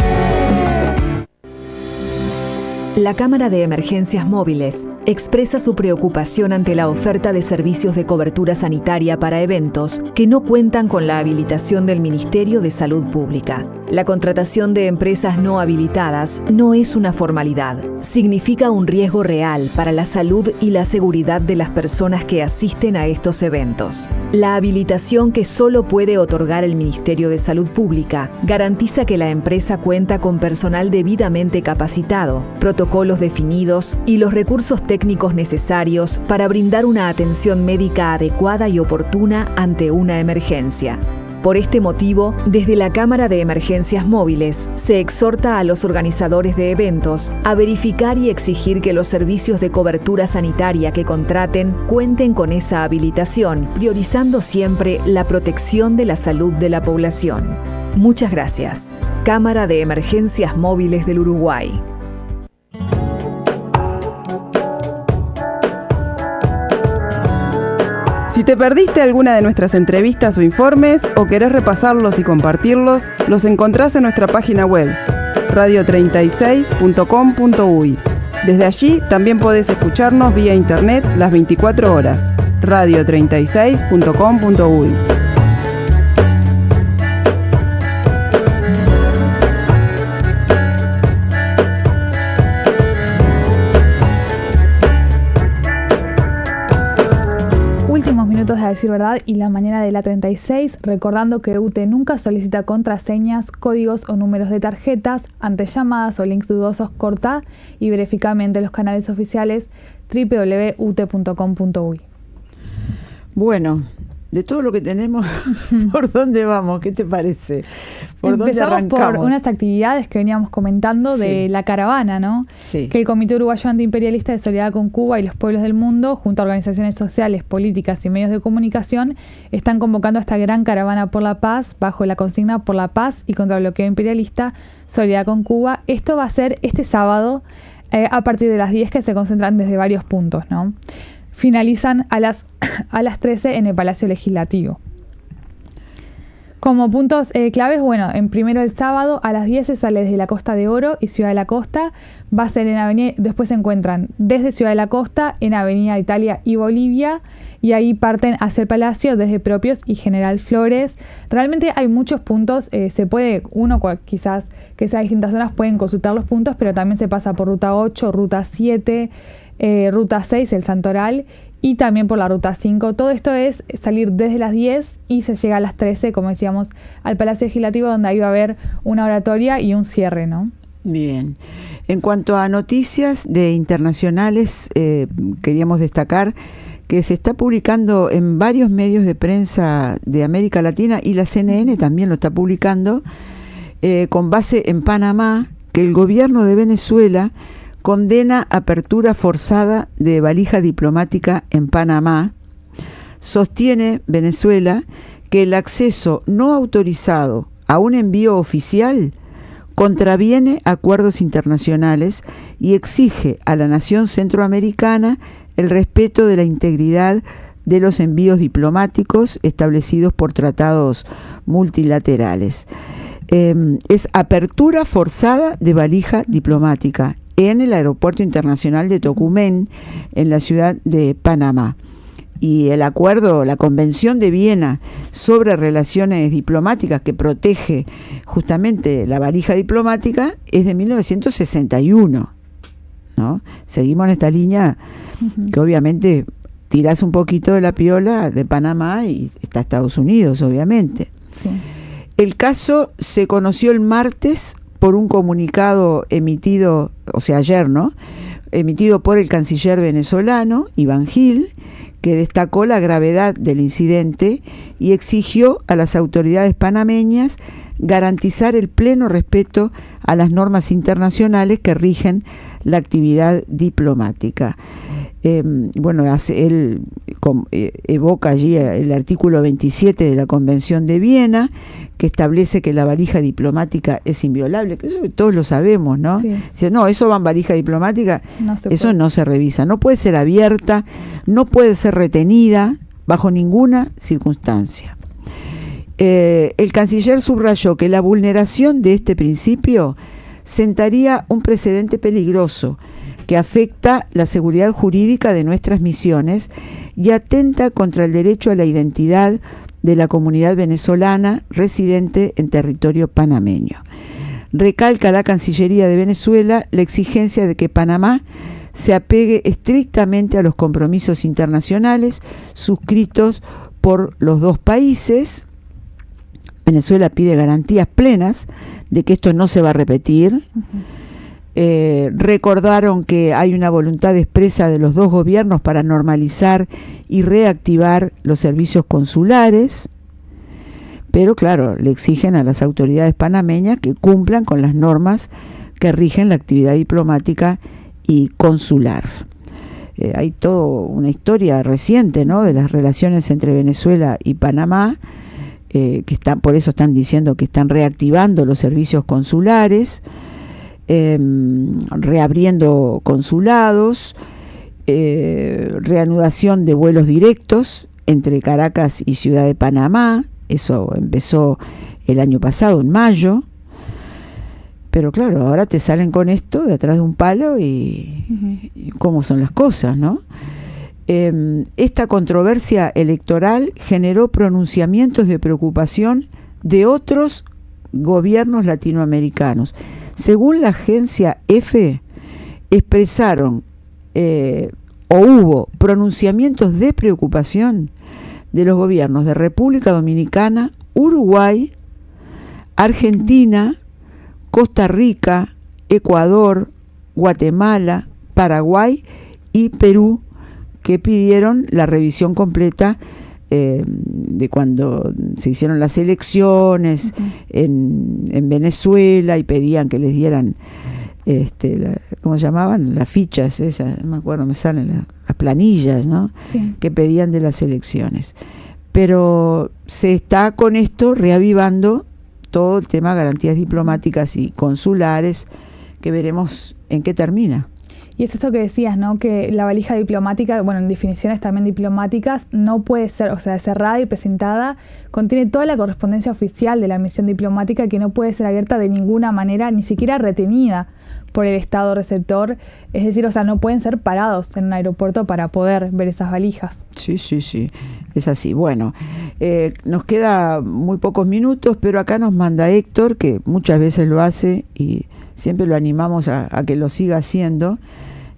La Cámara de Emergencias Móviles expresa su preocupación ante la oferta de servicios de cobertura sanitaria para eventos que no cuentan con la habilitación del Ministerio de Salud Pública. La contratación de empresas no habilitadas no es una formalidad. Significa un riesgo real para la salud y la seguridad de las personas que asisten a estos eventos. La habilitación que solo puede otorgar el Ministerio de Salud Pública garantiza que la empresa cuenta con personal debidamente capacitado, protocolos definidos y los recursos técnicos necesarios para brindar una atención médica adecuada y oportuna ante una emergencia. Por este motivo, desde la Cámara de Emergencias Móviles se exhorta a los organizadores de eventos a verificar y exigir que los servicios de cobertura sanitaria que contraten cuenten con esa habilitación, priorizando siempre la protección de la salud de la población. Muchas gracias. Cámara de Emergencias Móviles del Uruguay. Si te perdiste alguna de nuestras entrevistas o informes o querés repasarlos y compartirlos, los encontrás en nuestra página web, radio36.com.uy. Desde allí también podés escucharnos vía internet las 24 horas, radio36.com.uy. A decir verdad y la mañana de la 36, recordando que UTE nunca solicita contraseñas, códigos o números de tarjetas. Ante llamadas o links dudosos, corta y verificamente los canales oficiales www.ute.com.uy. Bueno, de todo lo que tenemos, ¿por dónde vamos? ¿Qué te parece? ¿Por dónde arrancamos? Por unas actividades que veníamos comentando de la caravana, ¿no? Sí. Que el Comité Uruguayo Antiimperialista de Solidaridad con Cuba y los pueblos del mundo, junto a organizaciones sociales, políticas y medios de comunicación, están convocando a esta gran caravana por la paz, bajo la consigna por la paz y contra el bloqueo imperialista, Solidaridad con Cuba. Esto va a ser este sábado a partir de las 10, que se concentran desde varios puntos, ¿no? Finalizan a las 13 en el Palacio Legislativo. Como puntos claves, bueno, en primero el sábado a las 10 se sale desde la Costa de Oro y Ciudad de la Costa, va a ser en Avenida, después se encuentran desde Ciudad de la Costa en Avenida Italia y Bolivia, y ahí parten hacia el Palacio desde Propios y General Flores. Realmente hay muchos puntos, se puede, quizás que sea distintas zonas pueden consultar los puntos, pero también se pasa por Ruta 8, Ruta 7, Ruta 6, el Santoral, y también por la Ruta 5. Todo esto es salir desde las 10 y se llega a las 13, como decíamos, al Palacio Legislativo, donde ahí va a haber una oratoria y un cierre, ¿no? Bien. En cuanto a noticias de internacionales, queríamos destacar que se está publicando en varios medios de prensa de América Latina, y la CNN también lo está publicando, con base en Panamá, que el gobierno de Venezuela condena apertura forzada de valija diplomática en Panamá. Sostiene Venezuela que el acceso no autorizado a un envío oficial contraviene acuerdos internacionales y exige a la nación centroamericana el respeto de la integridad de los envíos diplomáticos establecidos por tratados multilaterales. Es apertura forzada de valija diplomática en el Aeropuerto Internacional de Tocumen, en la ciudad de Panamá. Y el acuerdo, la Convención de Viena sobre relaciones diplomáticas, que protege justamente la valija diplomática, es de 1961, ¿no? Seguimos en esta línea que obviamente tirás un poquito de la piola de Panamá y está Estados Unidos, obviamente. Sí. El caso se conoció el martes por un comunicado emitido, o sea, ayer, ¿no? Emitido por el canciller venezolano, Iván Gil, que destacó la gravedad del incidente y exigió a las autoridades panameñas garantizar el pleno respeto a las normas internacionales que rigen la actividad diplomática. Bueno, él evoca allí el artículo 27 de la Convención de Viena, que establece que la valija diplomática es inviolable, que eso todos lo sabemos, ¿no? Sí. Dice, no, eso va en valija diplomática, eso puede. no se revisa, no puede ser abierta, no puede ser retenida bajo ninguna circunstancia. El canciller subrayó que la vulneración de este principio sentaría un precedente peligroso que afecta la seguridad jurídica de nuestras misiones y atenta contra el derecho a la identidad de la comunidad venezolana residente en territorio panameño. Recalca la Cancillería de Venezuela la exigencia de que Panamá se apegue estrictamente a los compromisos internacionales suscritos por los dos países. Venezuela pide garantías plenas de que esto no se va a repetir. Recordaron que hay una voluntad expresa de los dos gobiernos para normalizar y reactivar los servicios consulares, pero claro, le exigen a las autoridades panameñas que cumplan con las normas que rigen la actividad diplomática y consular. Hay toda una historia reciente, ¿no?, de las relaciones entre Venezuela y Panamá, que por eso están diciendo que están reactivando los servicios consulares, reabriendo consulados, reanudación de vuelos directos entre Caracas y Ciudad de Panamá. Eso empezó el año pasado, en mayo. Pero claro, ahora te salen con esto de atrás de un palo y cómo son las cosas, ¿no? Esta controversia electoral generó pronunciamientos de preocupación de otros gobiernos latinoamericanos. Según la agencia EFE, expresaron o hubo pronunciamientos de preocupación de los gobiernos de República Dominicana, Uruguay, Argentina, Costa Rica, Ecuador, Guatemala, Paraguay y Perú, que pidieron la revisión completa de cuando se hicieron las elecciones en Venezuela, y pedían que les dieran ¿cómo se llamaban? Las fichas esas, no me acuerdo, me salen las planillas, ¿no? Sí. Que pedían de las elecciones. Pero se está con esto reavivando todo el tema de garantías diplomáticas y consulares, que veremos en qué termina. Y es esto que decías, ¿no? Que la valija diplomática, bueno, en definiciones también diplomáticas, no puede ser, o sea, cerrada y presentada, contiene toda la correspondencia oficial de la misión diplomática, que no puede ser abierta de ninguna manera, ni siquiera retenida por el Estado receptor. Es decir, o sea, no pueden ser parados en un aeropuerto para poder ver esas valijas. Sí, es así. Bueno, nos queda muy pocos minutos, pero acá nos manda Héctor, que muchas veces lo hace y siempre lo animamos a que lo siga haciendo.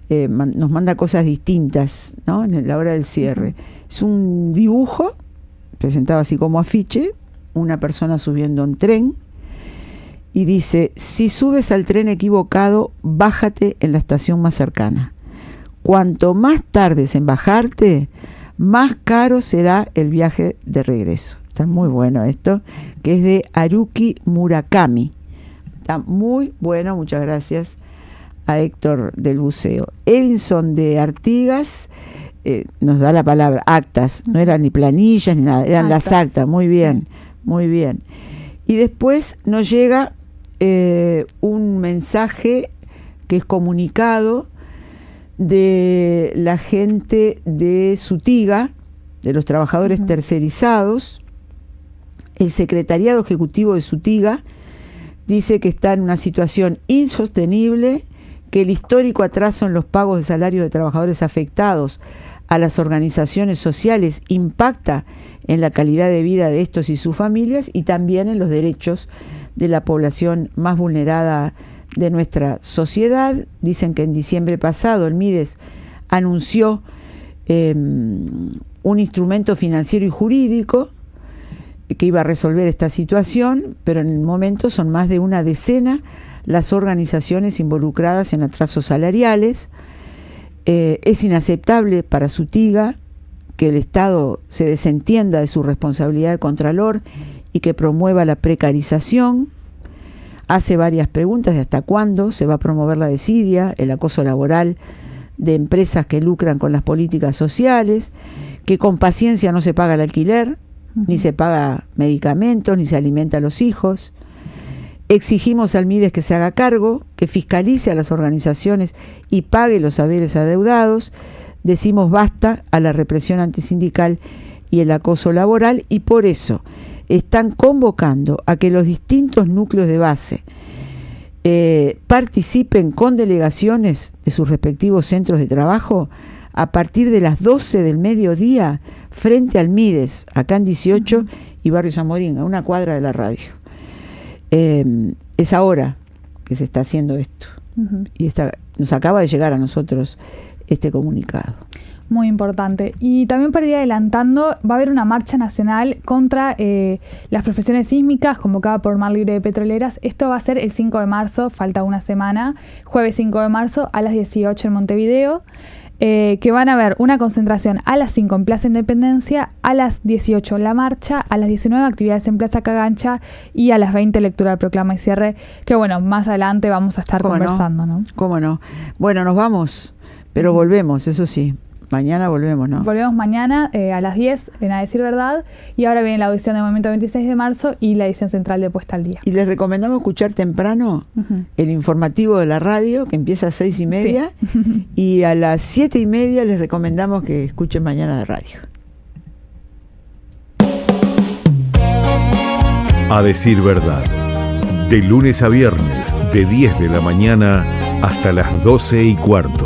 Nos manda cosas distintas, ¿no? En la hora del cierre. Es un dibujo presentado así como afiche, una persona subiendo un tren, y dice: si subes al tren equivocado, bájate en la estación más cercana. Cuanto más tardes en bajarte, más caro será el viaje de regreso. Está muy bueno esto, que es de Haruki Murakami. Está muy bueno, muchas gracias a Héctor del Buceo. Edinson de Artigas nos da la palabra actas, no eran ni planillas ni nada, eran actas. Las actas, muy bien, muy bien. Y después nos llega un mensaje que es comunicado de la gente de Sutiga, de los trabajadores tercerizados. El secretariado ejecutivo de Sutiga dice que está en una situación insostenible, que el histórico atraso en los pagos de salarios de trabajadores afectados a las organizaciones sociales impacta en la calidad de vida de estos y sus familias, y también en los derechos de la población más vulnerada de nuestra sociedad. Dicen que en diciembre pasado el MIDES anunció un instrumento financiero y jurídico que iba a resolver esta situación, pero en el momento son más de una decena las organizaciones involucradas en atrasos salariales. Es inaceptable para Sutiga que el Estado se desentienda de su responsabilidad de contralor y que promueva la precarización. Hace varias preguntas de hasta cuándo se va a promover la desidia, el acoso laboral de empresas que lucran con las políticas sociales, que con paciencia no se paga el alquiler, ni se paga medicamentos, ni se alimenta a los hijos. Exigimos al MIDES que se haga cargo, que fiscalice a las organizaciones y pague los haberes adeudados. Decimos basta a la represión antisindical y el acoso laboral, y por eso están convocando a que los distintos núcleos de base participen con delegaciones de sus respectivos centros de trabajo a partir de las 12 del mediodía frente al MIDES, acá en 18 y Barrio Zamorín, a una cuadra de la radio. Es ahora que se está haciendo esto. Y nos acaba de llegar a nosotros este comunicado. Muy importante. Y también para ir adelantando, va a haber una marcha nacional contra las profesiones sísmicas convocada por Mar Libre de Petroleras. Esto va a ser el 5 de marzo, falta una semana, jueves 5 de marzo a las 18 en Montevideo. Que van a haber una concentración a las 5 en Plaza Independencia, a las 18 la marcha, a las 19 actividades en Plaza Cagancha y a las 20 lectura de proclama y cierre, que bueno, más adelante vamos a estar conversando, ¿no? ¿Cómo no? Bueno, nos vamos, pero volvemos, eso sí. Mañana volvemos, ¿no? Volvemos mañana a las 10 en A Decir Verdad, y ahora viene la audición de Movimiento 26 de marzo y la edición central de Puesta al Día. Y les recomendamos escuchar temprano el informativo de la radio, que empieza a 6:30, sí. Y a las 7:30 les recomendamos que escuchen Mañana de Radio. A decir verdad. De lunes a viernes, de 10 de la mañana hasta las 12:15.